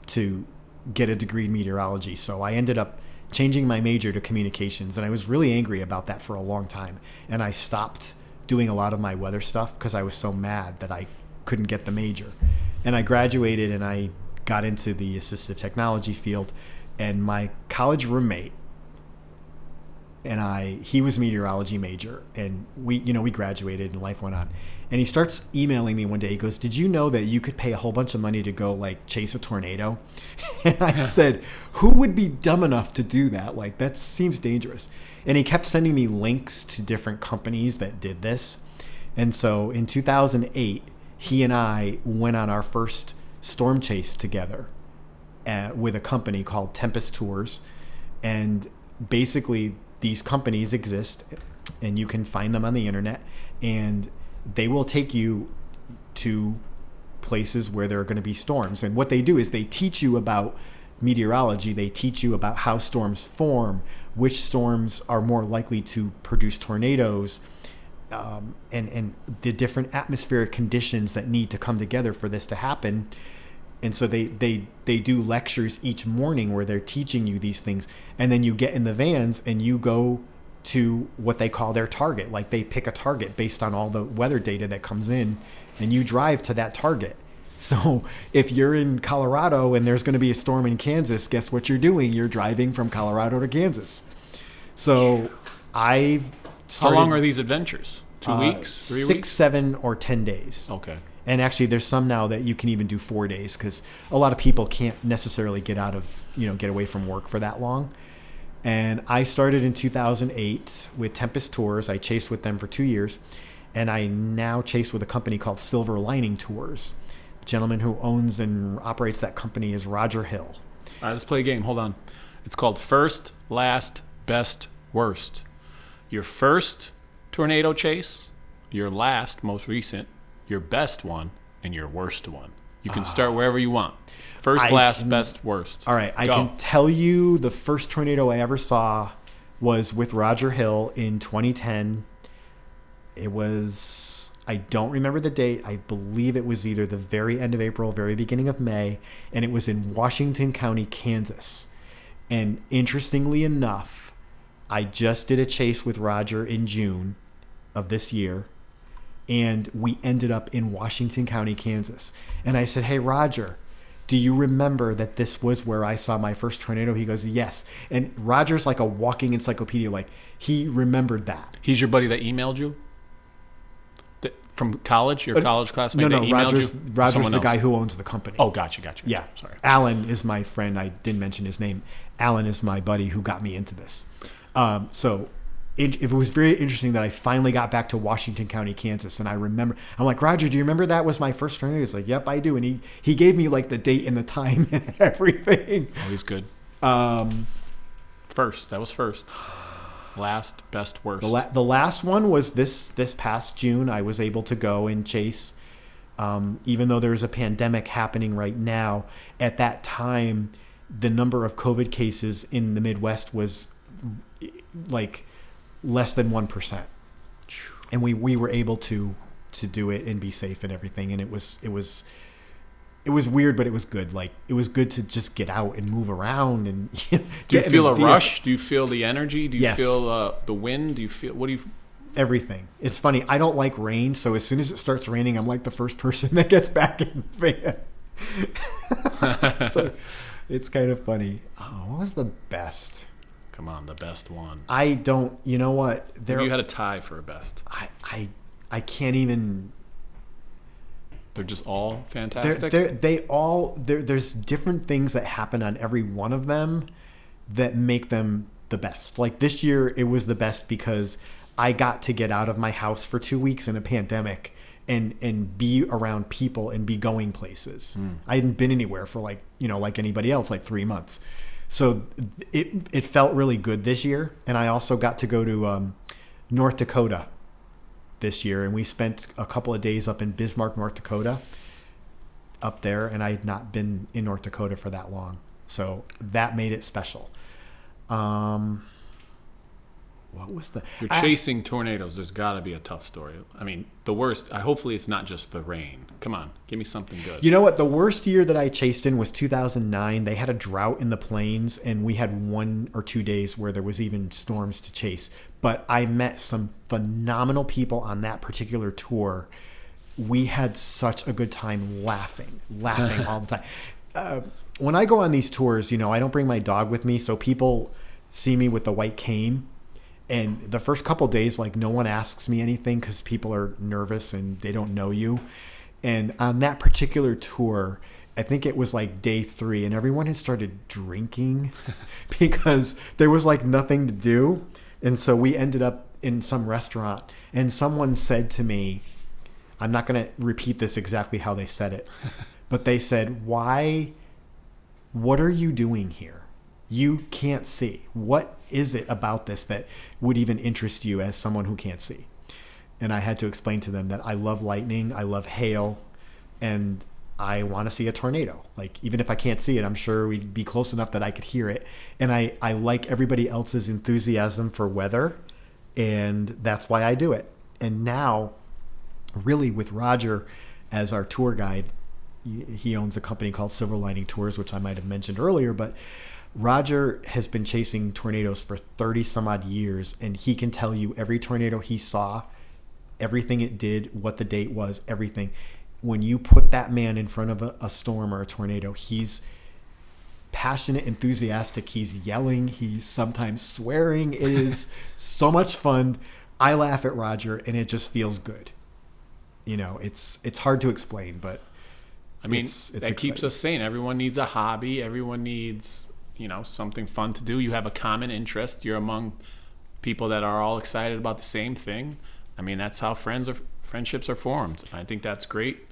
[SPEAKER 2] to get a degree in meteorology. So I ended up changing my major to communications, and I was really angry about that for a long time. And I stopped doing a lot of my weather stuff because I was so mad that I couldn't get the major. And I graduated and I got into the assistive technology field, and my college roommate and he was a meteorology major, and we graduated and life went on. And he starts emailing me one day. He goes, "Did you know that you could pay a whole bunch of money to go like chase a tornado?" And I said, "Who would be dumb enough to do that? Like, that seems dangerous." And he kept sending me links to different companies that did this. And so in 2008, he and I went on our first storm chase together with a company called Tempest Tours. And basically, these companies exist, and you can find them on the internet, and they will take you to places where there are going to be storms. And what they do is they teach you about meteorology. They teach you about how storms form, which storms are more likely to produce tornadoes, and the different atmospheric conditions that need to come together for this to happen. And so they do lectures each morning where they're teaching you these things. And then you get in the vans and you go to what they call their target. Like, they pick a target based on all the weather data that comes in, and you drive to that target. So if you're in Colorado and there's going to be a storm in Kansas, guess what you're doing? You're driving from Colorado to Kansas. So I've started...
[SPEAKER 1] How long are these adventures? 2 weeks? 3 weeks?
[SPEAKER 2] 6, 7, or 10 days.
[SPEAKER 1] Okay.
[SPEAKER 2] And actually, there's some now that you can even do 4 days, because a lot of people can't necessarily get away from work for that long. And I started in 2008 with Tempest Tours. I chased with them for 2 years. And I now chase with a company called Silver Lining Tours. The gentleman who owns and operates that company is Roger Hill.
[SPEAKER 1] All right, let's play a game. Hold on. It's called First, Last, Best, Worst. Your first tornado chase, your last, most recent, your best one, and your worst one. You can start wherever you want. First, last, best, worst.
[SPEAKER 2] All right. I
[SPEAKER 1] Go.
[SPEAKER 2] can tell you the first tornado I ever saw was with Roger Hill in 2010. It was, I don't remember the date. I believe it was either the very end of April, very beginning of May, and it was in Washington County, Kansas. And interestingly enough, I just did a chase with Roger in June of this year, and we ended up in Washington County, Kansas. And I said, "Hey, Roger, do you remember that this was where I saw my first tornado?" He goes, "Yes." And Roger's like a walking encyclopedia. Like, he remembered that.
[SPEAKER 1] He's your buddy that emailed you? From college? Your college classmate that emailed you?
[SPEAKER 2] Roger's the guy who owns the company.
[SPEAKER 1] Oh, gotcha.
[SPEAKER 2] Yeah.
[SPEAKER 1] Sorry.
[SPEAKER 2] Alan is my friend. I didn't mention his name. Alan is my buddy who got me into this. So it was very interesting that I finally got back to Washington County, Kansas. And I remember, I'm like, "Roger, do you remember that was my first tornado?" He's like, "Yep, I do." And he gave me like the date and the time and everything.
[SPEAKER 1] Oh, he's good. First. That was first. Last, best, worst.
[SPEAKER 2] The last one was this past June. I was able to go and chase, even though there's a pandemic happening right now. At that time, the number of COVID cases in the Midwest was like less than 1%, and we were able to do it and be safe and everything. And it was it was weird, but it was good. Like, it was good to just get out and move around and
[SPEAKER 1] Do you feel a rush? Do you feel the energy? Do you
[SPEAKER 2] Yes.
[SPEAKER 1] feel the wind? Do you feel, what do you...
[SPEAKER 2] Everything. It's funny. I don't like rain, so as soon as it starts raining, I'm like the first person that gets back in the van. So it's kind of funny. Oh, what was the best?
[SPEAKER 1] Come on, the best one.
[SPEAKER 2] I don't. You know what?
[SPEAKER 1] You had a tie for a best.
[SPEAKER 2] I can't even.
[SPEAKER 1] They're just all fantastic.
[SPEAKER 2] There's different things that happen on every one of them that make them the best. Like this year, it was the best because I got to get out of my house for 2 weeks in a pandemic and be around people and be going places. I hadn't been anywhere for like anybody else, like 3 months. So it felt really good this year. And I also got to go to North Dakota this year. And we spent a couple of days up in Bismarck, North Dakota up there. And I had not been in North Dakota for that long. So that made it special. What was
[SPEAKER 1] You're chasing tornadoes. There's got to be a tough story. I mean, the worst. Hopefully, it's not just the rain. Come on, give me something good.
[SPEAKER 2] You know what? The worst year that I chased in was 2009. They had a drought in the plains, and we had 1 or 2 days where there was even storms to chase. But I met some phenomenal people on that particular tour. We had such a good time laughing all the time. When I go on these tours, I don't bring my dog with me, so people see me with the white cane. And the first couple of days, like, no one asks me anything because people are nervous and they don't know you. And on that particular tour, I think it was like day 3, and everyone had started drinking because there was like nothing to do. And so we ended up in some restaurant, and someone said to me, I'm not going to repeat this exactly how they said it, but they said, what are you doing here? You can't see. What is it about this that would even interest you as someone who can't see? And I had to explain to them that I love lightning, I love hail, and I want to see a tornado. Like, even if I can't see it, I'm sure we'd be close enough that I could hear it. And I like everybody else's enthusiasm for weather, and that's why I do it. And now, really, with Roger as our tour guide, he owns a company called Silver Lining Tours, which I might have mentioned earlier, but Roger has been chasing tornadoes for 30 some odd years, and he can tell you every tornado he saw, everything it did, what the date was, everything. When you put that man in front of a storm or a tornado, he's passionate, enthusiastic, he's yelling, he's sometimes swearing. It is so much fun. I laugh at Roger, and it just feels good. It's hard to explain, but
[SPEAKER 1] I mean,
[SPEAKER 2] it's
[SPEAKER 1] that
[SPEAKER 2] exciting.
[SPEAKER 1] keeps us sane. Everyone needs a hobby. Everyone needs something fun to do. You have a common interest. You're among people that are all excited about the same thing. I mean, that's how friendships are formed. I think that's great.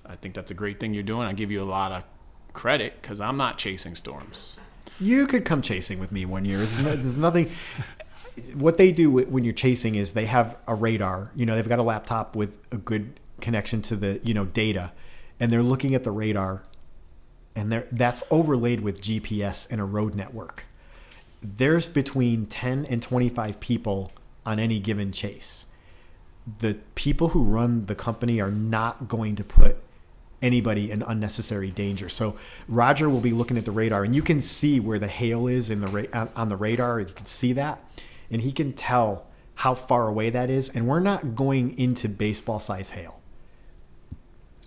[SPEAKER 1] I think that's a great thing you're doing. I give you a lot of credit because I'm not chasing storms.
[SPEAKER 2] You could come chasing with me one year. There's nothing. What they do when you're chasing is they have a radar. They've got a laptop with a good connection to the data, and they're looking at the radar. And that's overlaid with GPS and a road network. There's between 10 and 25 people on any given chase. The people who run the company are not going to put anybody in unnecessary danger. So Roger will be looking at the radar, and you can see where the hail is on the radar. You can see that, and he can tell how far away that is. And we're not going into baseball-size hail.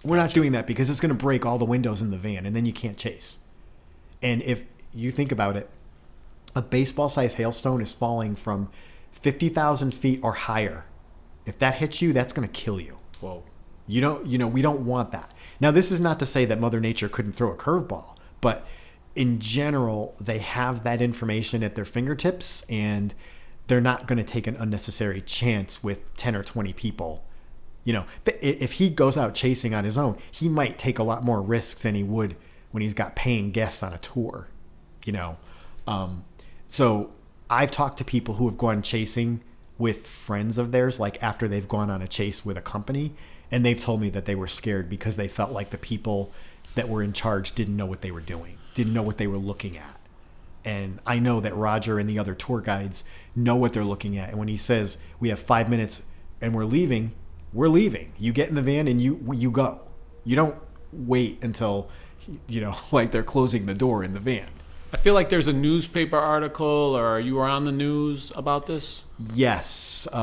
[SPEAKER 2] We're not doing that because it's going to break all the windows in the van, and then you can't chase. And if you think about it, a baseball-sized hailstone is falling from 50,000 feet or higher. If that hits you, that's going to kill you.
[SPEAKER 1] Whoa.
[SPEAKER 2] We don't want that. Now, this is not to say that Mother Nature couldn't throw a curveball, but in general, they have that information at their fingertips, and they're not going to take an unnecessary chance with 10 or 20 people. If he goes out chasing on his own, he might take a lot more risks than he would when he's got paying guests on a tour, So I've talked to people who have gone chasing with friends of theirs, like after they've gone on a chase with a company, and they've told me that they were scared because they felt like the people that were in charge didn't know what they were doing, didn't know what they were looking at. And I know that Roger and the other tour guides know what they're looking at. And when he says we have 5 minutes and we're leaving. You get in the van and you go. You don't wait until, like they're closing the door in the van.
[SPEAKER 1] I feel like there's a newspaper article, or you were on the news about this.
[SPEAKER 2] Yes. 2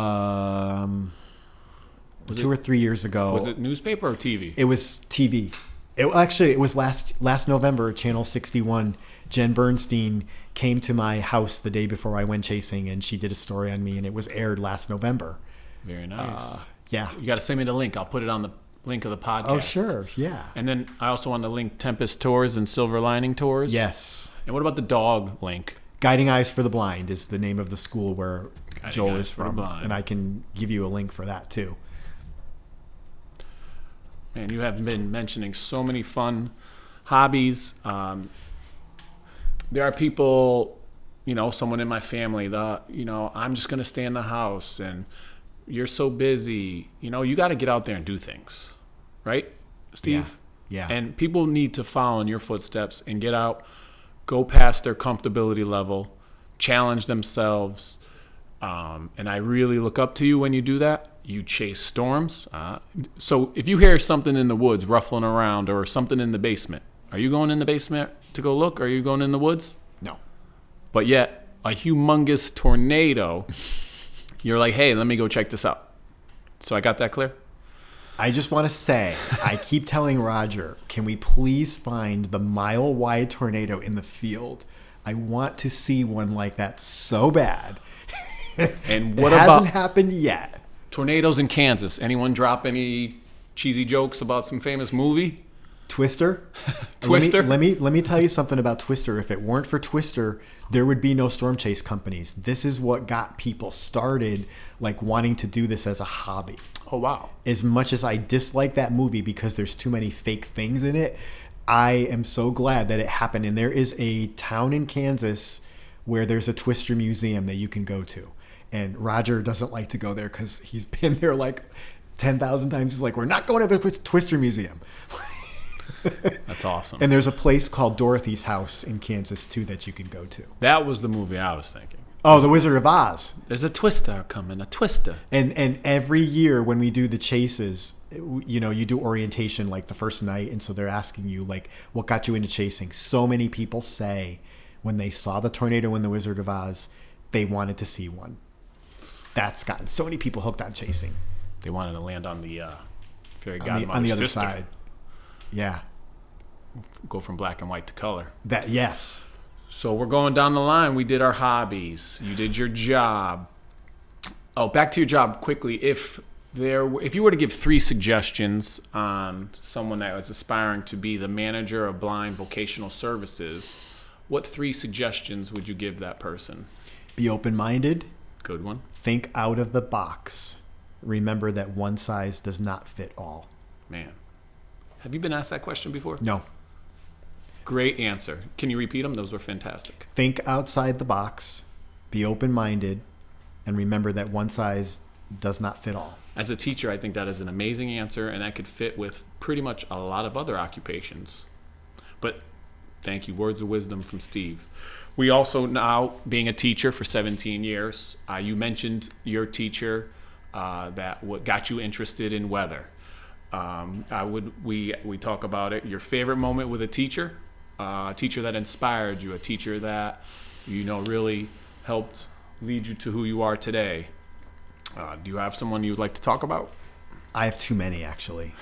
[SPEAKER 2] or 3 years ago.
[SPEAKER 1] Was it newspaper or TV?
[SPEAKER 2] It was TV. It was last November, Channel 61. Jen Bernstein came to my house the day before I went chasing, and she did a story on me, and it was aired last November.
[SPEAKER 1] Very nice.
[SPEAKER 2] Yeah.
[SPEAKER 1] You got to send me the link. I'll put it on the link of the podcast.
[SPEAKER 2] Oh, sure. Yeah.
[SPEAKER 1] And then I also want to link Tempest Tours and Silver Lining Tours.
[SPEAKER 2] Yes.
[SPEAKER 1] And what about the dog link?
[SPEAKER 2] Guiding Eyes for the Blind is the name of the school where Joel is from.
[SPEAKER 1] Blind.
[SPEAKER 2] And I can give you a link for that, too.
[SPEAKER 1] Man, you have been mentioning so many fun hobbies. There are people, someone in my family that, I'm just going to stay in the house and you're so busy. You got to get out there and do things. Right, Steve?
[SPEAKER 2] Yeah.
[SPEAKER 1] And people need to follow in your footsteps and get out, go past their comfortability level, challenge themselves. And I really look up to you when you do that. You chase storms. So if you hear something in the woods ruffling around or something in the basement, are you going in the basement to go look? Or are you going in the woods?
[SPEAKER 2] No.
[SPEAKER 1] But yet, a humongous tornado, you're like, hey, let me go check this out. So I got that clear?
[SPEAKER 2] I just want to say, I keep telling Roger, can we please find the mile-wide tornado in the field? I want to see one like that so bad.
[SPEAKER 1] And what
[SPEAKER 2] it
[SPEAKER 1] about
[SPEAKER 2] hasn't happened yet?
[SPEAKER 1] Tornadoes in Kansas? Anyone drop any cheesy jokes about some famous movie?
[SPEAKER 2] Twister?
[SPEAKER 1] Twister?
[SPEAKER 2] Let me tell you something about Twister. If it weren't for Twister, there would be no storm chase companies. This is what got people started, like wanting to do this as a hobby.
[SPEAKER 1] Oh, wow.
[SPEAKER 2] As much as I dislike that movie because there's too many fake things in it, I am so glad that it happened. And there is a town in Kansas where there's a Twister museum that you can go to. And Roger doesn't like to go there because he's been there like 10,000 times. He's like, we're not going to the Twister museum.
[SPEAKER 1] That's awesome.
[SPEAKER 2] And there's a place called Dorothy's House in Kansas, too, that you can go to.
[SPEAKER 1] That was the movie I was thinking.
[SPEAKER 2] Oh, The Wizard of Oz.
[SPEAKER 1] There's a twister coming, a twister.
[SPEAKER 2] And every year when we do the chases, you do orientation like the first night. And so they're asking you, like, what got you into chasing? So many people say when they saw the tornado in The Wizard of Oz, they wanted to see one. That's gotten so many people hooked on chasing.
[SPEAKER 1] They wanted to land on the fairy godmother's
[SPEAKER 2] on the other
[SPEAKER 1] sister.
[SPEAKER 2] side. Yeah.
[SPEAKER 1] Go from black and white to color.
[SPEAKER 2] Yes.
[SPEAKER 1] So we're going down the line. We did our hobbies. You did your job. Oh, back to your job quickly. If you were to give 3 suggestions on someone that was aspiring to be the manager of blind vocational services, what 3 suggestions would you give that person?
[SPEAKER 2] Be open-minded.
[SPEAKER 1] Good one.
[SPEAKER 2] Think out of the box. Remember that one size does not fit all.
[SPEAKER 1] Man. Have you been asked that question before?
[SPEAKER 2] No.
[SPEAKER 1] Great answer. Can you repeat them? Those were fantastic.
[SPEAKER 2] Think outside the box. Be open-minded. And remember that one size does not fit all.
[SPEAKER 1] As a teacher, I think that is an amazing answer, and that could fit with pretty much a lot of other occupations. But thank you. Words of wisdom from Steve. We also now, being a teacher for 17 years, you mentioned your teacher that what got you interested in weather. We talk about it. Your favorite moment with a teacher that inspired you, a teacher that really helped lead you to who you are today. Do you have someone you'd like to talk about?
[SPEAKER 2] I have too many, actually.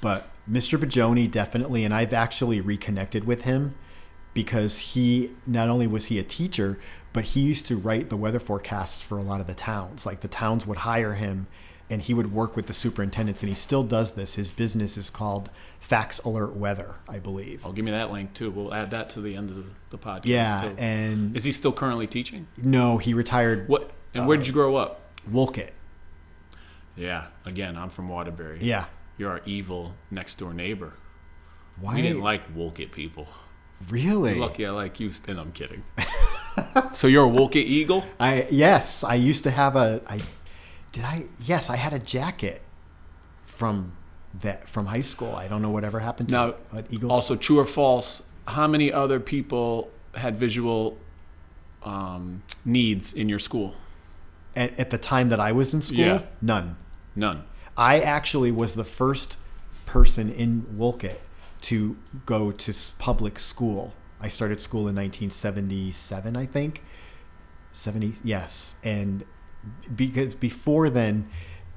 [SPEAKER 2] But Mr. Bajoni, definitely, and I've actually reconnected with him because he, not only was he a teacher, but he used to write the weather forecasts for a lot of the towns. Like the towns would hire him and he would work with the superintendents, and he still does this. His business is called Fax Alert Weather, I believe.
[SPEAKER 1] Oh, give me that link too. We'll add that to the end of the podcast.
[SPEAKER 2] Yeah,
[SPEAKER 1] so,
[SPEAKER 2] and
[SPEAKER 1] is he still currently teaching?
[SPEAKER 2] No, he retired.
[SPEAKER 1] What? And where did you grow up?
[SPEAKER 2] Wolcott.
[SPEAKER 1] Yeah. Again, I'm from Waterbury.
[SPEAKER 2] Yeah.
[SPEAKER 1] You're our evil next door neighbor.
[SPEAKER 2] Why?
[SPEAKER 1] We didn't like Wolcott people.
[SPEAKER 2] Really?
[SPEAKER 1] You're lucky I like you. And I'm kidding. So you're a Wolcott Eagle?
[SPEAKER 2] Yes. I used to have Yes, I had a jacket from high school. I don't know whatever happened to it at Eagles.
[SPEAKER 1] Also, true or false, how many other people had visual needs in your school?
[SPEAKER 2] At the time that I was in school?
[SPEAKER 1] Yeah.
[SPEAKER 2] None.
[SPEAKER 1] None.
[SPEAKER 2] I actually was the first person in Wolcott. to go to public school. I started school in 1977, I think. 70, yes. And because before then,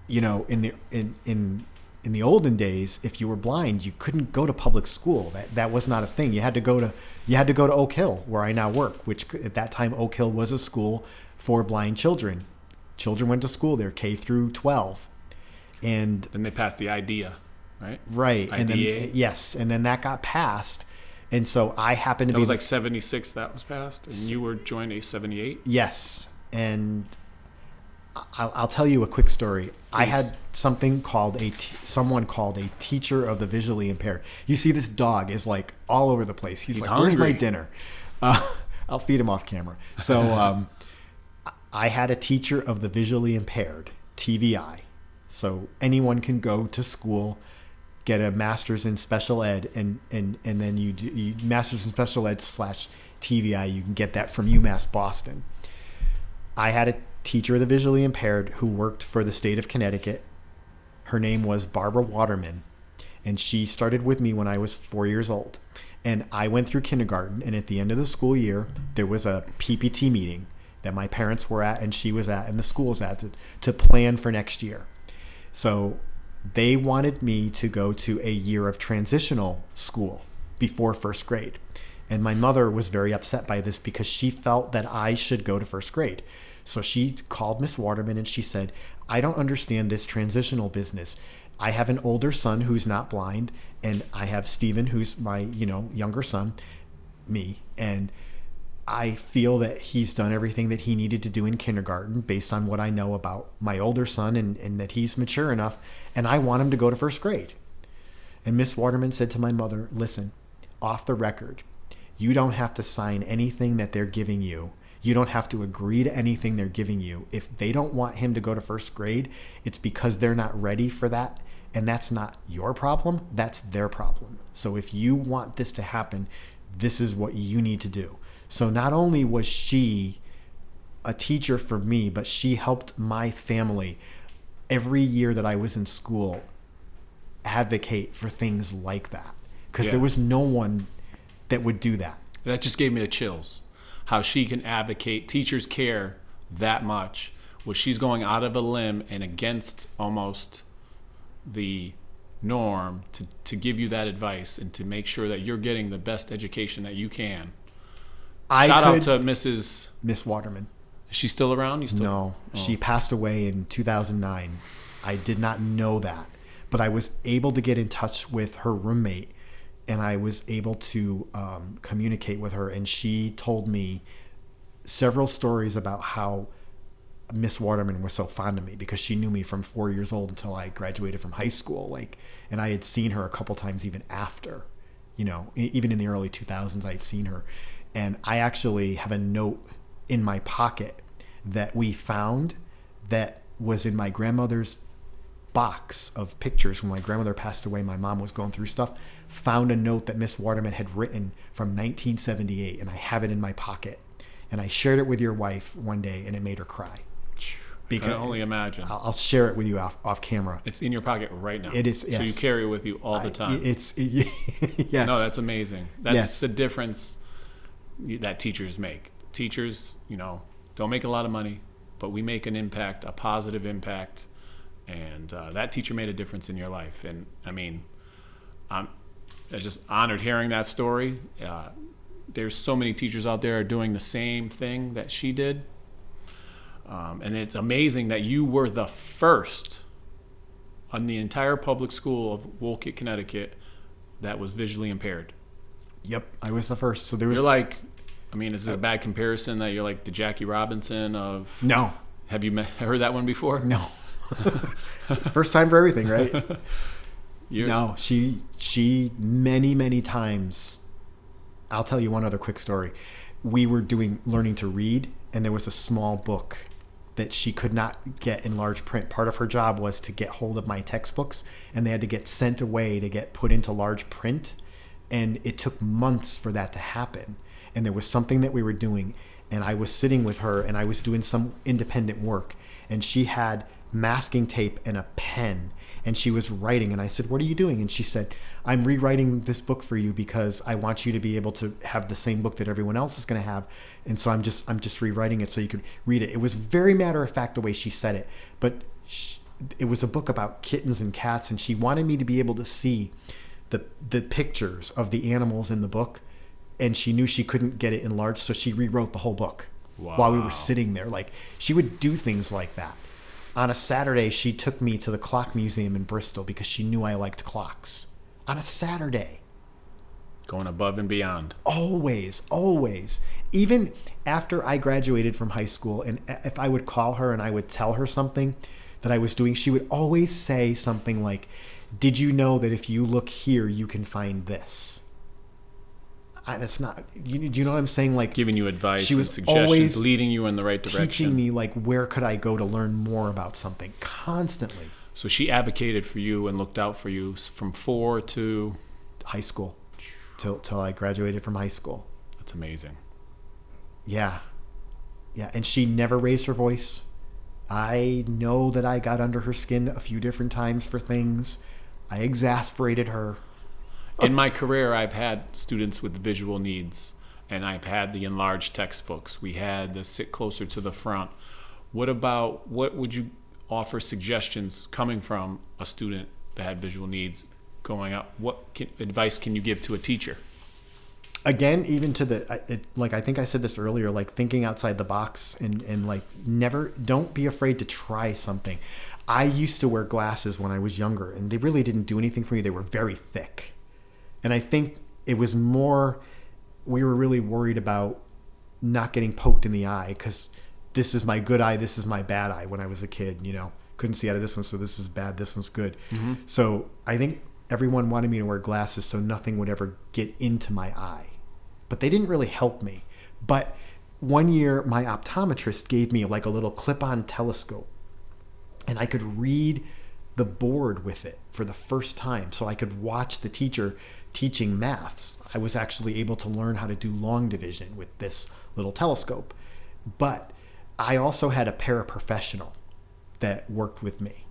[SPEAKER 2] you know, in the olden days, if you were blind, you couldn't go to public school. That was not a thing. You had to go to Oak Hill, where I now work, which at that time Oak Hill was a school for blind children. Children went to school there, K through 12. And
[SPEAKER 1] then they passed the idea, right?
[SPEAKER 2] Right.
[SPEAKER 1] IDA.
[SPEAKER 2] And then, yes, and then that got passed. And so I happened to be...
[SPEAKER 1] That was like 76 that was passed, and you were joined a 78?
[SPEAKER 2] Yes. And I'll tell you a quick story. Please. I had something called someone called a teacher of the visually impaired. You see, this dog is like all over the place. He's like, hungry. Where's my dinner? I'll feed him off camera. So I had a teacher of the visually impaired, TVI. So anyone can go to school, get a master's in special ed, and then you do master's in special ed / TVI. You can get that from UMass Boston. I had a teacher of the visually impaired who worked for the state of Connecticut. Her name was Barbara Waterman, and she started with me when I was 4 years old. And I went through kindergarten, and at the end of the school year, there was a PPT meeting that my parents were at and she was at and the school was at to plan for next year. So they wanted me to go to a year of transitional school before first grade. And my mother was very upset by this because she felt that I should go to first grade. So she called Miss Waterman and she said, I don't understand this transitional business. I have an older son who's not blind, and I have Stephen, who's my, younger son, me. And I feel that he's done everything that he needed to do in kindergarten based on what I know about my older son and that he's mature enough, and I want him to go to first grade. And Miss Waterman said to my mother, listen, off the record, you don't have to sign anything that they're giving you. You don't have to agree to anything they're giving you. If they don't want him to go to first grade, it's because they're not ready for that. And that's not your problem. That's their problem. So if you want this to happen, this is what you need to do. So not only was she a teacher for me, but she helped my family every year that I was in school advocate for things like that. Because there was no one that would do that.
[SPEAKER 1] That just gave me the chills. How she can advocate, teachers care that much, where she's going out of a limb and against almost the norm to give you that advice and to make sure that you're getting the best education that you can. Shout out to Miss
[SPEAKER 2] Waterman.
[SPEAKER 1] Is she still around?
[SPEAKER 2] No, she passed away in 2009. I did not know that, but I was able to get in touch with her roommate, and I was able to communicate with her, and she told me several stories about how Miss Waterman was so fond of me because she knew me from 4 years old until I graduated from high school. And I had seen her a couple times even after, even in the early 2000s, I had seen her. And I actually have a note in my pocket that we found that was in my grandmother's box of pictures. When my grandmother passed away, my mom was going through stuff, found a note that Miss Waterman had written from 1978, and I have it in my pocket. And I shared it with your wife one day, and it made her cry.
[SPEAKER 1] Because I can only imagine.
[SPEAKER 2] I'll share it with you off camera.
[SPEAKER 1] It's in your pocket right now.
[SPEAKER 2] It is, yes.
[SPEAKER 1] So you carry it with you all the time.
[SPEAKER 2] Yes.
[SPEAKER 1] No, that's amazing. That's
[SPEAKER 2] yes.
[SPEAKER 1] the difference that teachers make. Teachers, don't make a lot of money, but we make an impact, a positive impact, and that teacher made a difference in your life. And I mean, I'm just honored hearing that story. There's so many teachers out there doing the same thing that she did. And it's amazing that you were the first on the entire public school of Wolcott, Connecticut that was visually impaired.
[SPEAKER 2] Yep, I was the first. So there was.
[SPEAKER 1] You're like, is it a bad comparison that you're like the Jackie Robinson of?
[SPEAKER 2] No.
[SPEAKER 1] Have you heard that one before?
[SPEAKER 2] No. It's the first time for everything, right? No, she many times. I'll tell you one other quick story. We were learning to read, and there was a small book that she could not get in large print. Part of her job was to get hold of my textbooks, and they had to get sent away to get put into large print. And it took months for that to happen. And there was something that we were doing, and I was sitting with her, and I was doing some independent work, and she had masking tape and a pen, and she was writing. And I said, "What are you doing?" And she said, "I'm rewriting this book for you because I want you to be able to have the same book that everyone else is going to have. And so I'm just rewriting it so you could read it." It was very matter of fact the way she said it, but it was a book about kittens and cats, and she wanted me to be able to see the pictures of the animals in the book, and she knew she couldn't get it enlarged, so she rewrote the whole book. Wow. While we were sitting there. Like, she would do things like that. On a Saturday, she took me to the Clock Museum in Bristol because she knew I liked clocks. On a Saturday.
[SPEAKER 1] Going above and beyond.
[SPEAKER 2] Always, always. Even after I graduated from high school, and if I would call her and I would tell her something that I was doing, she would always say something like, "Did you know that if you look here, you can find this?" That's not, do you know what I'm saying? Like,
[SPEAKER 1] giving you advice,
[SPEAKER 2] she was
[SPEAKER 1] and suggestions,
[SPEAKER 2] always
[SPEAKER 1] leading you in the right direction.
[SPEAKER 2] Teaching me, like, where could I go to learn more about something constantly.
[SPEAKER 1] So she advocated for you and looked out for you from 4 to
[SPEAKER 2] high school, till I graduated from high school.
[SPEAKER 1] That's amazing.
[SPEAKER 2] Yeah. And she never raised her voice. I know that I got under her skin a few different times for things. I exasperated her.
[SPEAKER 1] In my career, I've had students with visual needs, and I've had the enlarged textbooks. We had the sit closer to the front. What would you offer suggestions coming from a student that had visual needs going up? What advice can you give to a teacher?
[SPEAKER 2] Again, even to I think I said this earlier, like, thinking outside the box and like, don't be afraid to try something. I used to wear glasses when I was younger, and they really didn't do anything for me. They were very thick. And I think it was more, we were really worried about not getting poked in the eye, because this is my good eye, this is my bad eye when I was a kid, couldn't see out of this one, so this is bad, this one's good. Mm-hmm. So I think everyone wanted me to wear glasses so nothing would ever get into my eye. But they didn't really help me. But one year, my optometrist gave me like a little clip-on telescope, and I could read the board with it for the first time, so I could watch the teacher teaching maths. I was actually able to learn how to do long division with this little telescope. But I also had a paraprofessional that worked with me,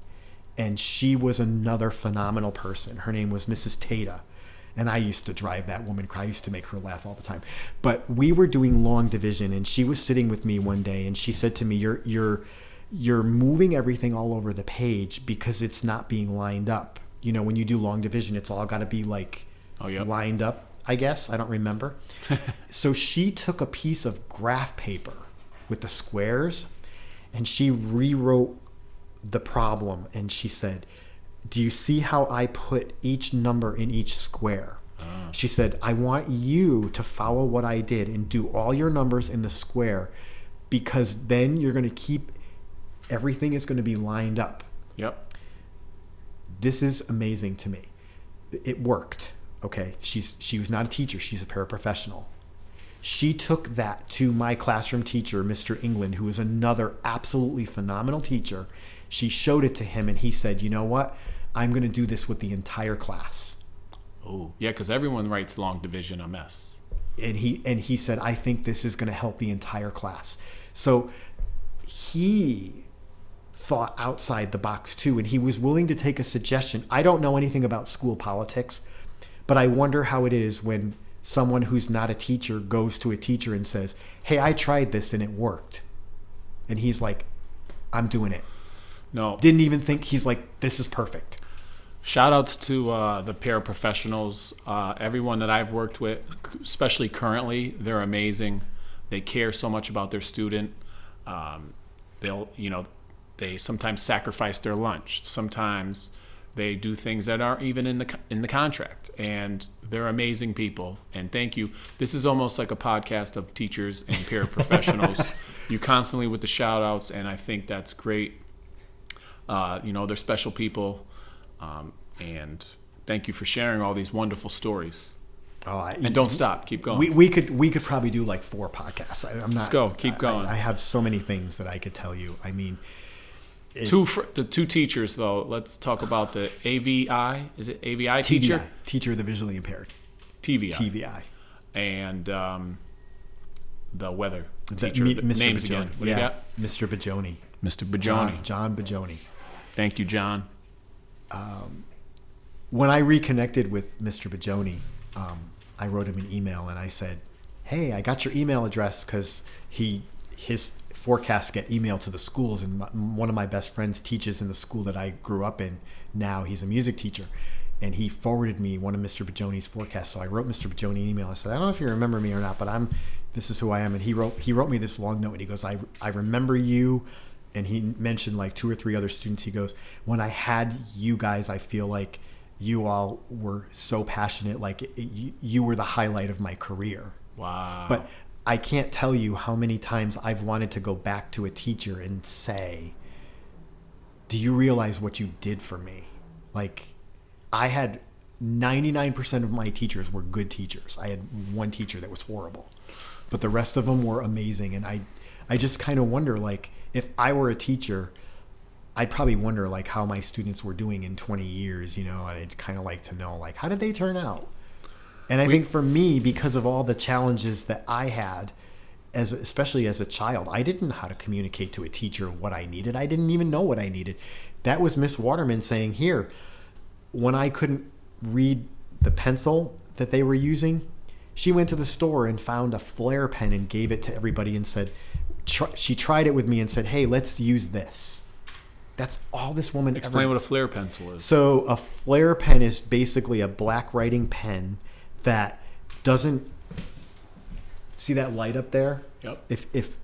[SPEAKER 2] and she was another phenomenal person. Her name was Mrs. Tata, and I used to drive that woman crazy. I used to make her laugh all the time. But we were doing long division, and she was sitting with me one day, and she said to me, you're moving everything all over the page because it's not being lined up. When you do long division, it's all got to be like lined up, I guess. I don't remember. So she took a piece of graph paper with the squares, and she rewrote the problem, and she said, "Do you see how I put each number in each square?" She said, "I want you to follow what I did and do all your numbers in the square, because then you're going to keep, everything is going to be lined up."
[SPEAKER 1] Yep.
[SPEAKER 2] This is amazing to me. It worked. Okay. She was not a teacher. She's a paraprofessional. She took that to my classroom teacher, Mr. England, who is another absolutely phenomenal teacher. She showed it to him, and he said, "You know what? I'm going to do this with the entire class."
[SPEAKER 1] Oh, yeah, because everyone writes long division a mess.
[SPEAKER 2] And he said, "I think this is going to help the entire class." So he thought outside the box too, and he was willing to take a suggestion. I don't know anything about school politics, but I wonder how it is when someone who's not a teacher goes to a teacher and says, "Hey, I tried this and it worked." And he's like, "I'm doing it."
[SPEAKER 1] No.
[SPEAKER 2] Didn't even think, he's like, "This is perfect."
[SPEAKER 1] Shout outs to the paraprofessionals. Everyone that I've worked with, especially currently, they're amazing. They care so much about their student. They sometimes sacrifice their lunch. Sometimes they do things that aren't even in the contract, and they're amazing people. And thank you. This is almost like a podcast of teachers and paraprofessionals. You constantly with the shout outs, and I think that's great. They're special people, and thank you for sharing all these wonderful stories. And don't stop. Keep going.
[SPEAKER 2] We could probably do like 4 podcasts.
[SPEAKER 1] Let's go. Keep going.
[SPEAKER 2] I have so many things that I could tell you. I mean,
[SPEAKER 1] the 2 teachers though. Let's talk about the AVI. Is it AVI teacher?
[SPEAKER 2] TVI, teacher of the visually impaired. TVI.
[SPEAKER 1] And the weather teacher.
[SPEAKER 2] Mr.
[SPEAKER 1] Names
[SPEAKER 2] Bajoni.
[SPEAKER 1] again. What do you got?
[SPEAKER 2] Mr. Bajoni.
[SPEAKER 1] Mr. Bajoni.
[SPEAKER 2] John Bajoni.
[SPEAKER 1] Thank you, John.
[SPEAKER 2] When I reconnected with Mr. Bajoni, I wrote him an email and I said, hey, I got your email address because his forecasts get emailed to the schools, and one of my best friends teaches in the school that I grew up in. Now he's a music teacher, and he forwarded me one of Mr. Bajoni's forecasts. So I wrote Mr. Bajoni an email. I said, I don't know if you remember me or not, but this is who I am. And he wrote me this long note, and he goes, I remember you. And he mentioned like 2 or 3 other students. He goes, when I had you guys, I feel like you all were so passionate. Like you were the highlight of my career.
[SPEAKER 1] Wow.
[SPEAKER 2] But I can't tell you how many times I've wanted to go back to a teacher and say, do you realize what you did for me? Like, I had 99% of my teachers were good teachers. I had one teacher that was horrible, but the rest of them were amazing. And I just kind of wonder, like, if I were a teacher, I'd probably wonder like how my students were doing in 20 years, and I'd kind of like to know, like, how did they turn out? And I think for me, because of all the challenges that I had, especially as a child, I didn't know how to communicate to a teacher what I needed. I didn't even know what I needed. That was Miss Waterman saying, here, when I couldn't read the pencil that they were using, she went to the store and found a flare pen and gave it to everybody and said, she tried it with me and said, hey, let's use this. That's all this woman
[SPEAKER 1] Explain what a flare pencil is.
[SPEAKER 2] So a flare pen is basically a black writing pen that doesn't see that light up there.
[SPEAKER 1] Yep.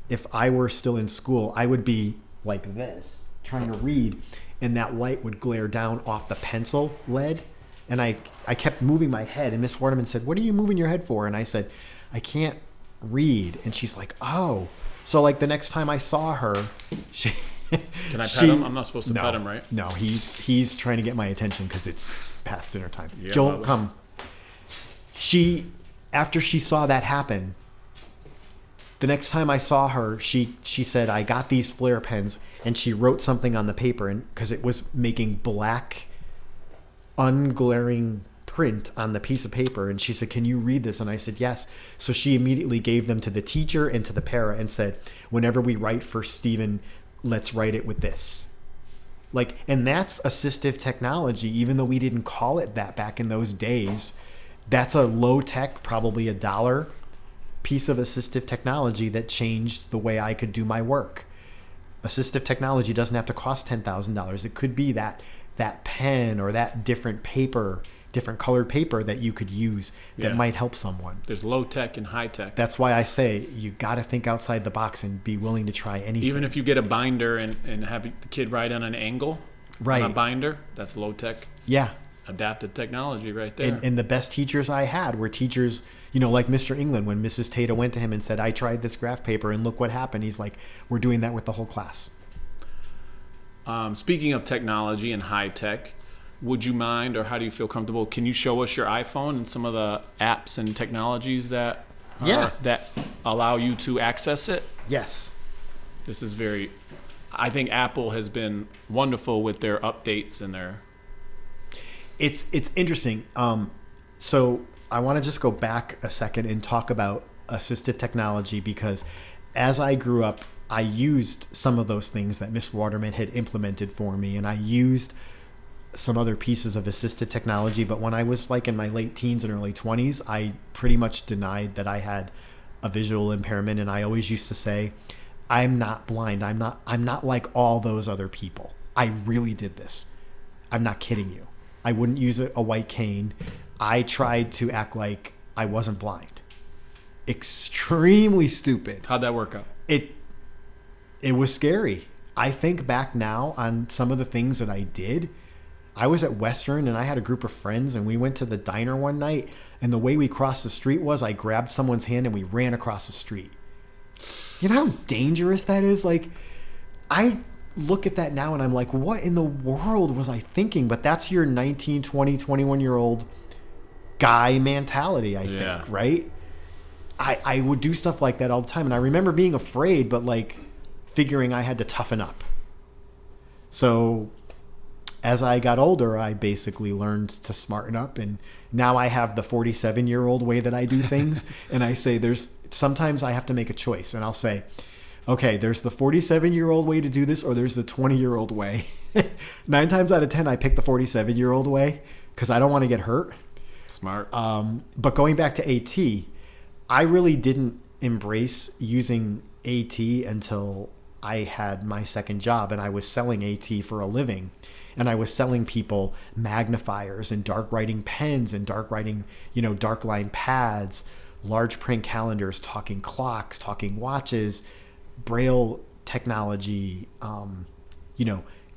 [SPEAKER 2] If I were still in school, I would be like this trying to read, and that light would glare down off the pencil lead, and I kept moving my head, and Miss Waterman said, what are you moving your head for? And I said, I can't read. And she's like, oh. So like the next time I saw her, she
[SPEAKER 1] Can I pet him? I'm not supposed to pet him, right?
[SPEAKER 2] No, he's trying to get my attention because it's past dinner time.
[SPEAKER 1] Yeah,
[SPEAKER 2] Joel,
[SPEAKER 1] Bubba.
[SPEAKER 2] come. After she saw that happen, the next time I saw her, she said, I got these flare pens, and she wrote something on the paper, and because it was making black, unglaring print on the piece of paper, and she said, can you read this? And I said, yes. So she immediately gave them to the teacher and to the para and said, whenever we write for Stephen, let's write it with this. Like, and that's assistive technology, even though we didn't call it that back in those days. That's a low tech, probably $1 piece of assistive technology that changed the way I could do my work. Assistive technology doesn't have to cost $10,000. It could be that pen or that different colored paper that you could use that might help someone.
[SPEAKER 1] There's low tech and high tech.
[SPEAKER 2] That's why I say you got to think outside the box and be willing to try anything.
[SPEAKER 1] Even if you get a binder and have the kid write on an angle on a binder, that's low tech.
[SPEAKER 2] Yeah.
[SPEAKER 1] Adaptive technology right there.
[SPEAKER 2] And the best teachers I had were teachers, like Mr. England, when Mrs. Tata went to him and said, I tried this graph paper and look what happened. He's like, we're doing that with the whole class.
[SPEAKER 1] Speaking of technology and high tech, would you mind, or how do you feel comfortable? Can you show us your iPhone and some of the apps and technologies that allow you to access it?
[SPEAKER 2] Yes.
[SPEAKER 1] This is I think Apple has been wonderful with their updates and their...
[SPEAKER 2] It's interesting. So I want to just go back a second and talk about assistive technology, because as I grew up, I used some of those things that Miss Waterman had implemented for me, and I used some other pieces of assistive technology. But when I was like in my late teens and early 20s, I pretty much denied that I had a visual impairment, and I always used to say, I'm not blind. I'm not like all those other people. I really did this. I'm not kidding you. I wouldn't use a white cane. I tried to act like I wasn't blind. Extremely stupid.
[SPEAKER 1] How'd that work out?
[SPEAKER 2] It was scary. I think back now on some of the things that I did. I was at Western and I had a group of friends, and we went to the diner one night, and the way we crossed the street was I grabbed someone's hand and we ran across the street. You know how dangerous that is? Like, I look at that now and I'm like, what in the world was I thinking? But that's your 19, 20, 21-year-old guy mentality, I think, right? I would do stuff like that all the time. And I remember being afraid, but like figuring I had to toughen up. So as I got older, I basically learned to smarten up. And now I have the 47-year-old way that I do things. And I say sometimes I have to make a choice. And I'll say, okay, there's the 47-year-old way to do this, or there's the 20-year-old way. 9 times out of 10, I pick the 47-year-old way because I don't want to get hurt.
[SPEAKER 1] Smart.
[SPEAKER 2] But going back to AT, I really didn't embrace using AT until I had my second job and I was selling AT for a living. And I was selling people magnifiers and dark writing pens and dark writing, dark line pads, large print calendars, talking clocks, talking watches, Braille technology,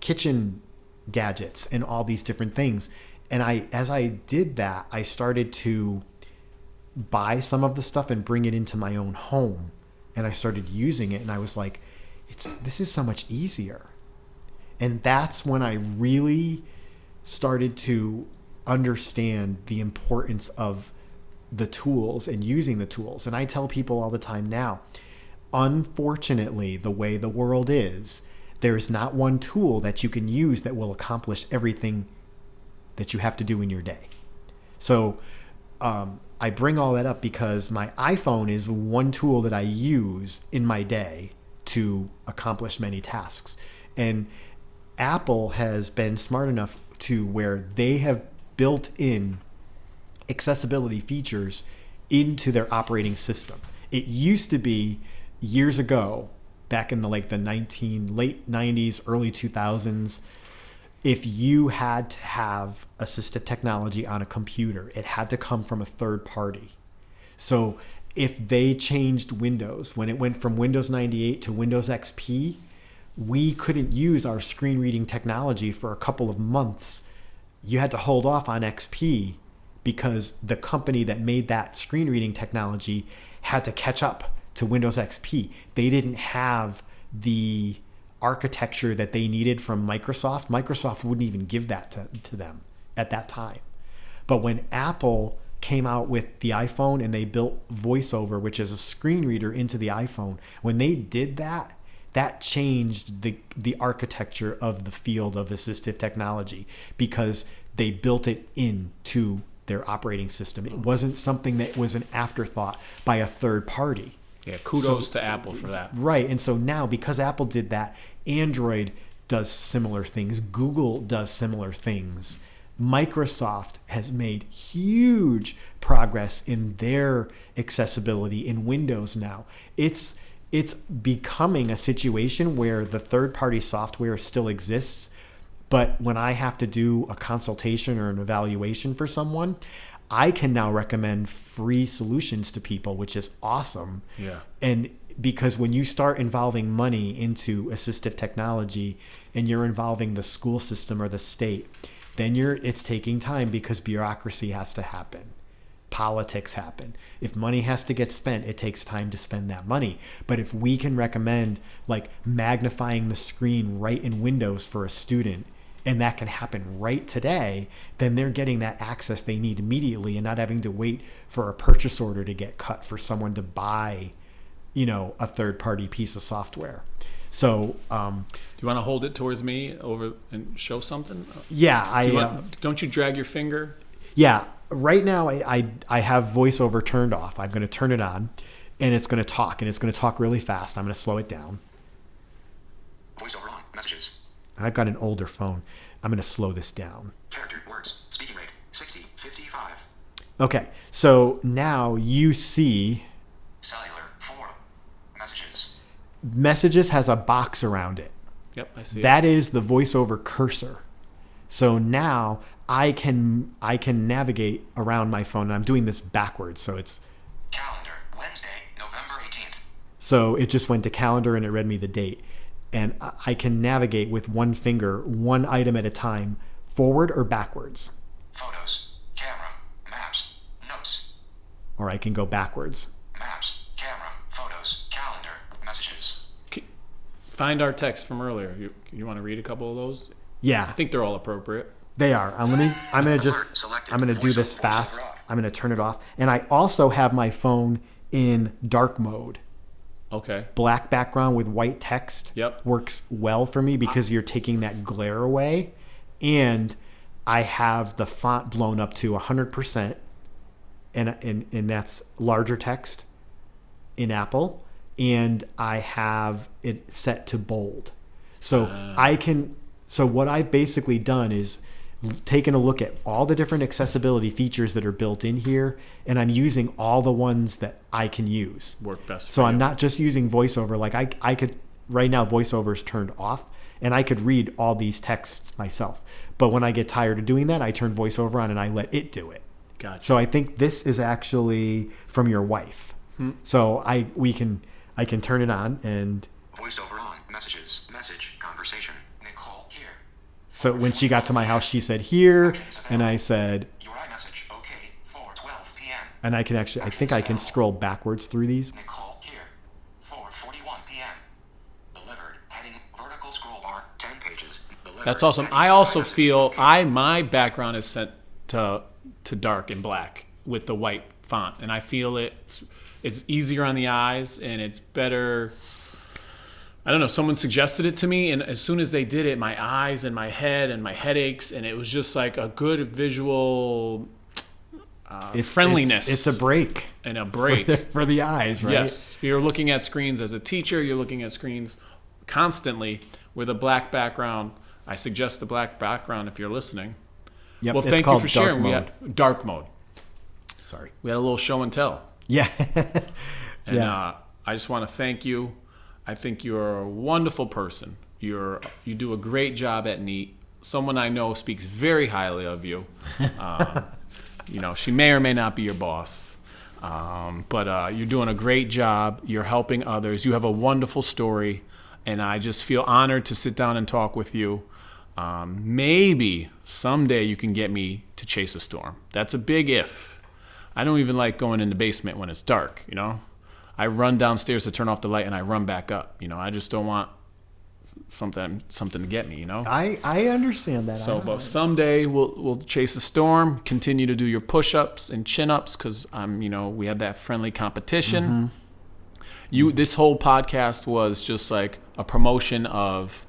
[SPEAKER 2] kitchen gadgets and all these different things. And as I did that, I started to buy some of the stuff and bring it into my own home. And I started using it and I was like, this is so much easier. And that's when I really started to understand the importance of the tools and using the tools. And I tell people all the time now, unfortunately, the way the world is, there is not one tool that you can use that will accomplish everything that you have to do in your day. So I bring all that up because my iPhone is one tool that I use in my day to accomplish many tasks. And Apple has been smart enough to where they have built in accessibility features into their operating system. It used to be years ago, back in the late 90s, early 2000s, if you had to have assistive technology on a computer, it had to come from a third party. So if they changed Windows, when it went from Windows 98 to Windows XP, we couldn't use our screen reading technology for a couple of months. You had to hold off on XP because the company that made that screen reading technology had to catch up to Windows XP. They didn't have the architecture that they needed from Microsoft. Microsoft wouldn't even give that to them at that time. But when Apple came out with the iPhone and they built VoiceOver, which is a screen reader into the iPhone, when they did that, that changed the architecture of the field of assistive technology because they built it into their operating system. It wasn't something that was an afterthought by a third party.
[SPEAKER 1] Yeah, kudos to Apple for that.
[SPEAKER 2] Right. And so now, because Apple did that, Android does similar things. Google does similar things. Microsoft has made huge progress in their accessibility in Windows now. It's becoming a situation where the third-party software still exists, but when I have to do a consultation or an evaluation for someone, I can now recommend free solutions to people, which is awesome.
[SPEAKER 1] Yeah.
[SPEAKER 2] And because when you start involving money into assistive technology and you're involving the school system or the state, then it's taking time because bureaucracy has to happen. Politics happen. If money has to get spent, it takes time to spend that money. But if we can recommend like magnifying the screen right in Windows for a student, and that can happen right today, then they're getting that access they need immediately and not having to wait for a purchase order to get cut for someone to buy, a third-party piece of software. So,
[SPEAKER 1] do you want to hold it towards me over and show something?
[SPEAKER 2] Yeah,
[SPEAKER 1] don't you drag your finger?
[SPEAKER 2] Yeah, right now I have VoiceOver turned off. I'm going to turn it on, and it's going to talk, and it's going to talk really fast. I'm going to slow it down.
[SPEAKER 3] VoiceOver on. Messages.
[SPEAKER 2] I've got an older phone. I'm going to slow this down.
[SPEAKER 3] Character, words, speaking rate, 60, 55.
[SPEAKER 2] Okay, so now you see...
[SPEAKER 3] Cellular, 4. Messages.
[SPEAKER 2] Messages has a box around it.
[SPEAKER 1] Yep, I see.
[SPEAKER 2] That is the VoiceOver cursor. So now I can navigate around my phone, and I'm doing this backwards, so it's...
[SPEAKER 3] Calendar, Wednesday, November 18th.
[SPEAKER 2] So it just went to calendar and it read me the date. And I can navigate with one finger, one item at a time, forward or backwards.
[SPEAKER 3] Photos, camera, maps, notes.
[SPEAKER 2] Or I can go backwards.
[SPEAKER 3] Maps, camera, photos, calendar, messages.
[SPEAKER 1] Find our text from earlier. You want to read a couple of those?
[SPEAKER 2] Yeah.
[SPEAKER 1] I think they're all appropriate.
[SPEAKER 2] They are. I'm gonna do this fast. I'm gonna turn it off. And I also have my phone in dark mode.
[SPEAKER 1] Okay.
[SPEAKER 2] Black background with white text.
[SPEAKER 1] Yep.
[SPEAKER 2] Works well for me because you're taking that glare away. And I have the font blown up to 100%. And that's larger text in Apple. and I have it set to bold. So so what I've basically done is taken a look at all the different accessibility features that are built in here, and I'm using all the ones that I can use.
[SPEAKER 1] Work best.
[SPEAKER 2] So I'm not just using VoiceOver. Like I could, right now VoiceOver is turned off, and I could read all these texts myself. But when I get tired of doing that, I turn VoiceOver on and I let it do it.
[SPEAKER 1] Gotcha.
[SPEAKER 2] So I think this is actually from your wife. So I can turn it on and
[SPEAKER 3] Voiceover on. Messages. Message. Conversation. Nicole here.
[SPEAKER 2] so when she got to my house, she said here, and I said,
[SPEAKER 3] Your iMessage. Okay. 4:12 p.m.
[SPEAKER 2] and I think I can scroll backwards through these.
[SPEAKER 3] Nicole here. 4:41 p.m. Delivered. Heading. Vertical scroll bar. 10 pages. Delivered.
[SPEAKER 1] That's awesome.
[SPEAKER 3] Heading.
[SPEAKER 1] I also
[SPEAKER 3] iMessage.
[SPEAKER 1] feel
[SPEAKER 3] Okay.
[SPEAKER 1] my background is set to dark and black with the white font, and I feel it's easier on the eyes and it's better. I don't know. Someone suggested it to me, and as soon as they did it, my eyes and my head and my headaches, and it was just like a good visual friendliness.
[SPEAKER 2] It's a break.
[SPEAKER 1] And a break
[SPEAKER 2] for the eyes, right?
[SPEAKER 1] Yes, you're looking at screens as a teacher. You're looking at screens constantly with a black background. I suggest the black background if you're listening.
[SPEAKER 2] Yep,
[SPEAKER 1] Well,
[SPEAKER 2] it's
[SPEAKER 1] thank you
[SPEAKER 2] called
[SPEAKER 1] for
[SPEAKER 2] dark
[SPEAKER 1] sharing. We
[SPEAKER 2] mode.
[SPEAKER 1] had dark mode.
[SPEAKER 2] Sorry.
[SPEAKER 1] We had a little show and tell.
[SPEAKER 2] Yeah.
[SPEAKER 1] And
[SPEAKER 2] Yeah.
[SPEAKER 1] I just want to thank you. I think you're a wonderful person. You do a great job at N.E.A.T. Someone I know speaks very highly of you. She may or may not be your boss, but you're doing a great job. You're helping others. You have a wonderful story, and I just feel honored to sit down and talk with you. Maybe someday you can get me to chase a storm. That's a big if. I don't even like going in the basement when it's dark, I run downstairs to turn off the light and I run back up. I just don't want something to get me,
[SPEAKER 2] I understand that.
[SPEAKER 1] So, but someday we'll chase a storm, continue to do your push-ups and chin-ups because we have that friendly competition. This whole podcast was just like a promotion of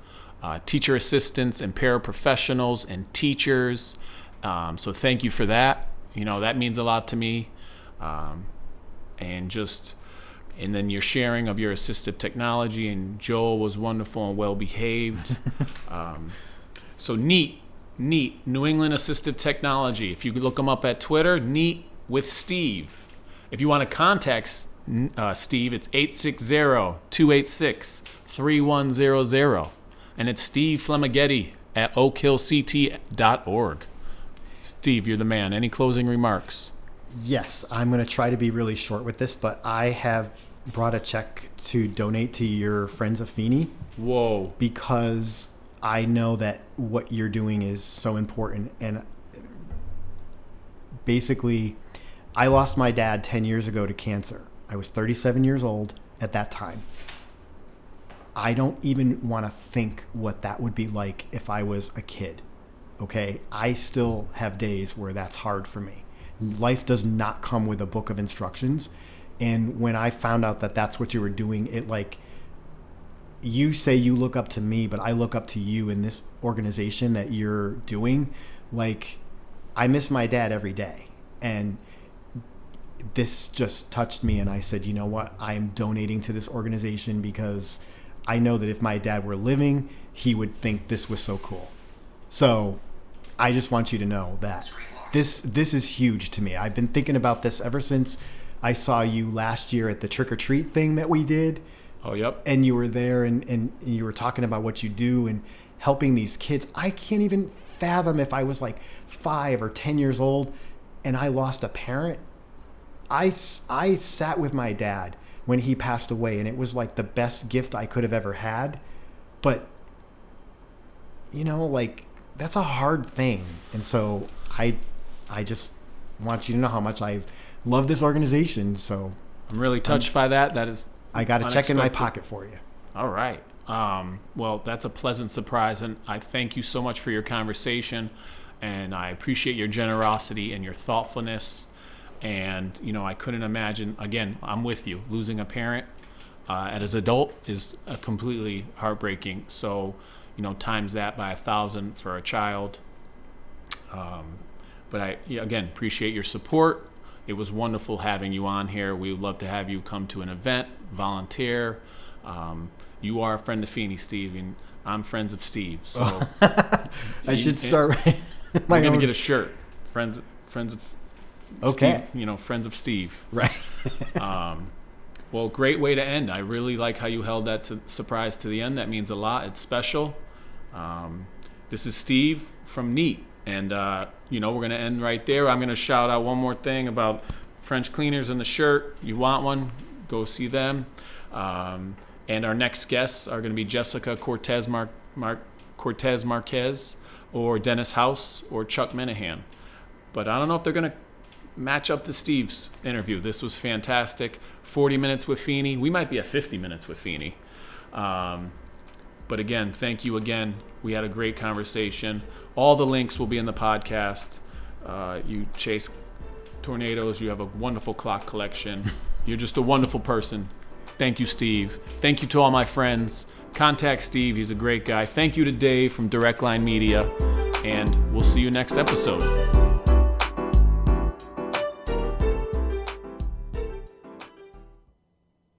[SPEAKER 1] teacher assistants and paraprofessionals and teachers. So thank you for that. That means a lot to me. And then your sharing of your assistive technology, and Joel was wonderful and well behaved. So N.E.A.T, New England Assistive Technology. If you could look them up at Twitter, N.E.A.T with Steve. If you want to contact Steve, it's 860-286-3100. And it's Steve Famiglietti at oakhillct.org. Steve, you're the man. Any closing remarks?
[SPEAKER 2] Yes, I'm going to try to be really short with this, but I have brought a check to donate to your friends of Feeney.
[SPEAKER 1] Whoa.
[SPEAKER 2] Because I know that what you're doing is so important. And basically, I lost my dad 10 years ago to cancer. I was 37 years old at that time. I don't even want to think what that would be like if I was a kid. Okay? I still have days where that's hard for me. Life does not come with a book of instructions. And when I found out that that's what you were doing, you say you look up to me, but I look up to you in this organization that you're doing. I miss my dad every day. And this just touched me. And I said, you know what? I am donating to this organization because I know that if my dad were living, he would think this was so cool. So I just want you to know that this is huge to me. I've been thinking about this ever since I saw you last year at the trick or treat thing that we did.
[SPEAKER 1] Oh, yep.
[SPEAKER 2] And you were there and you were talking about what you do and helping these kids. I can't even fathom if I was 5 or 10 years old and I lost a parent. I sat with my dad when he passed away, and it was the best gift I could have ever had. But, that's a hard thing. And so I just want you to know how much I love this organization. So
[SPEAKER 1] I'm really touched by that. That is
[SPEAKER 2] I got a check in my
[SPEAKER 1] unexpected.
[SPEAKER 2] pocket for you.
[SPEAKER 1] All right. Well, that's a pleasant surprise, and I thank you so much for your conversation, and I appreciate your generosity and your thoughtfulness. And, I couldn't imagine, again, I'm with you, losing a parent as an adult is completely heartbreaking. So, times that by 1,000 for a child. But I, again, appreciate your support, It was wonderful having you on here. We would love to have you come to an event, volunteer. You are a friend of Feeney, Steve, and I'm friends of Steve. So
[SPEAKER 2] I should start.
[SPEAKER 1] We're gonna get a shirt. Friends of
[SPEAKER 2] Okay.
[SPEAKER 1] Steve, friends of Steve.
[SPEAKER 2] Right.
[SPEAKER 1] Well, great way to end. I really like how you held that surprise to the end. That means a lot. It's special. This is Steve from N.E.A.T, and we're gonna end right there. I'm gonna shout out one more thing about French cleaners and the shirt. You want one? Go see them. And our next guests are gonna be Jessica Cortez Marquez, or Dennis House, or Chuck Minahan. But I don't know if they're gonna match up to Steve's interview. This was fantastic. 40 minutes with Feeney. We might be at 50 minutes with Feeney. But again, thank you again. We had a great conversation. All the links will be in the podcast. You chase tornadoes. You have a wonderful clock collection. You're just a wonderful person. Thank you, Steve. Thank you to all my friends. Contact Steve. He's a great guy. Thank you to Dave from Direct Line Media. And we'll see you next episode.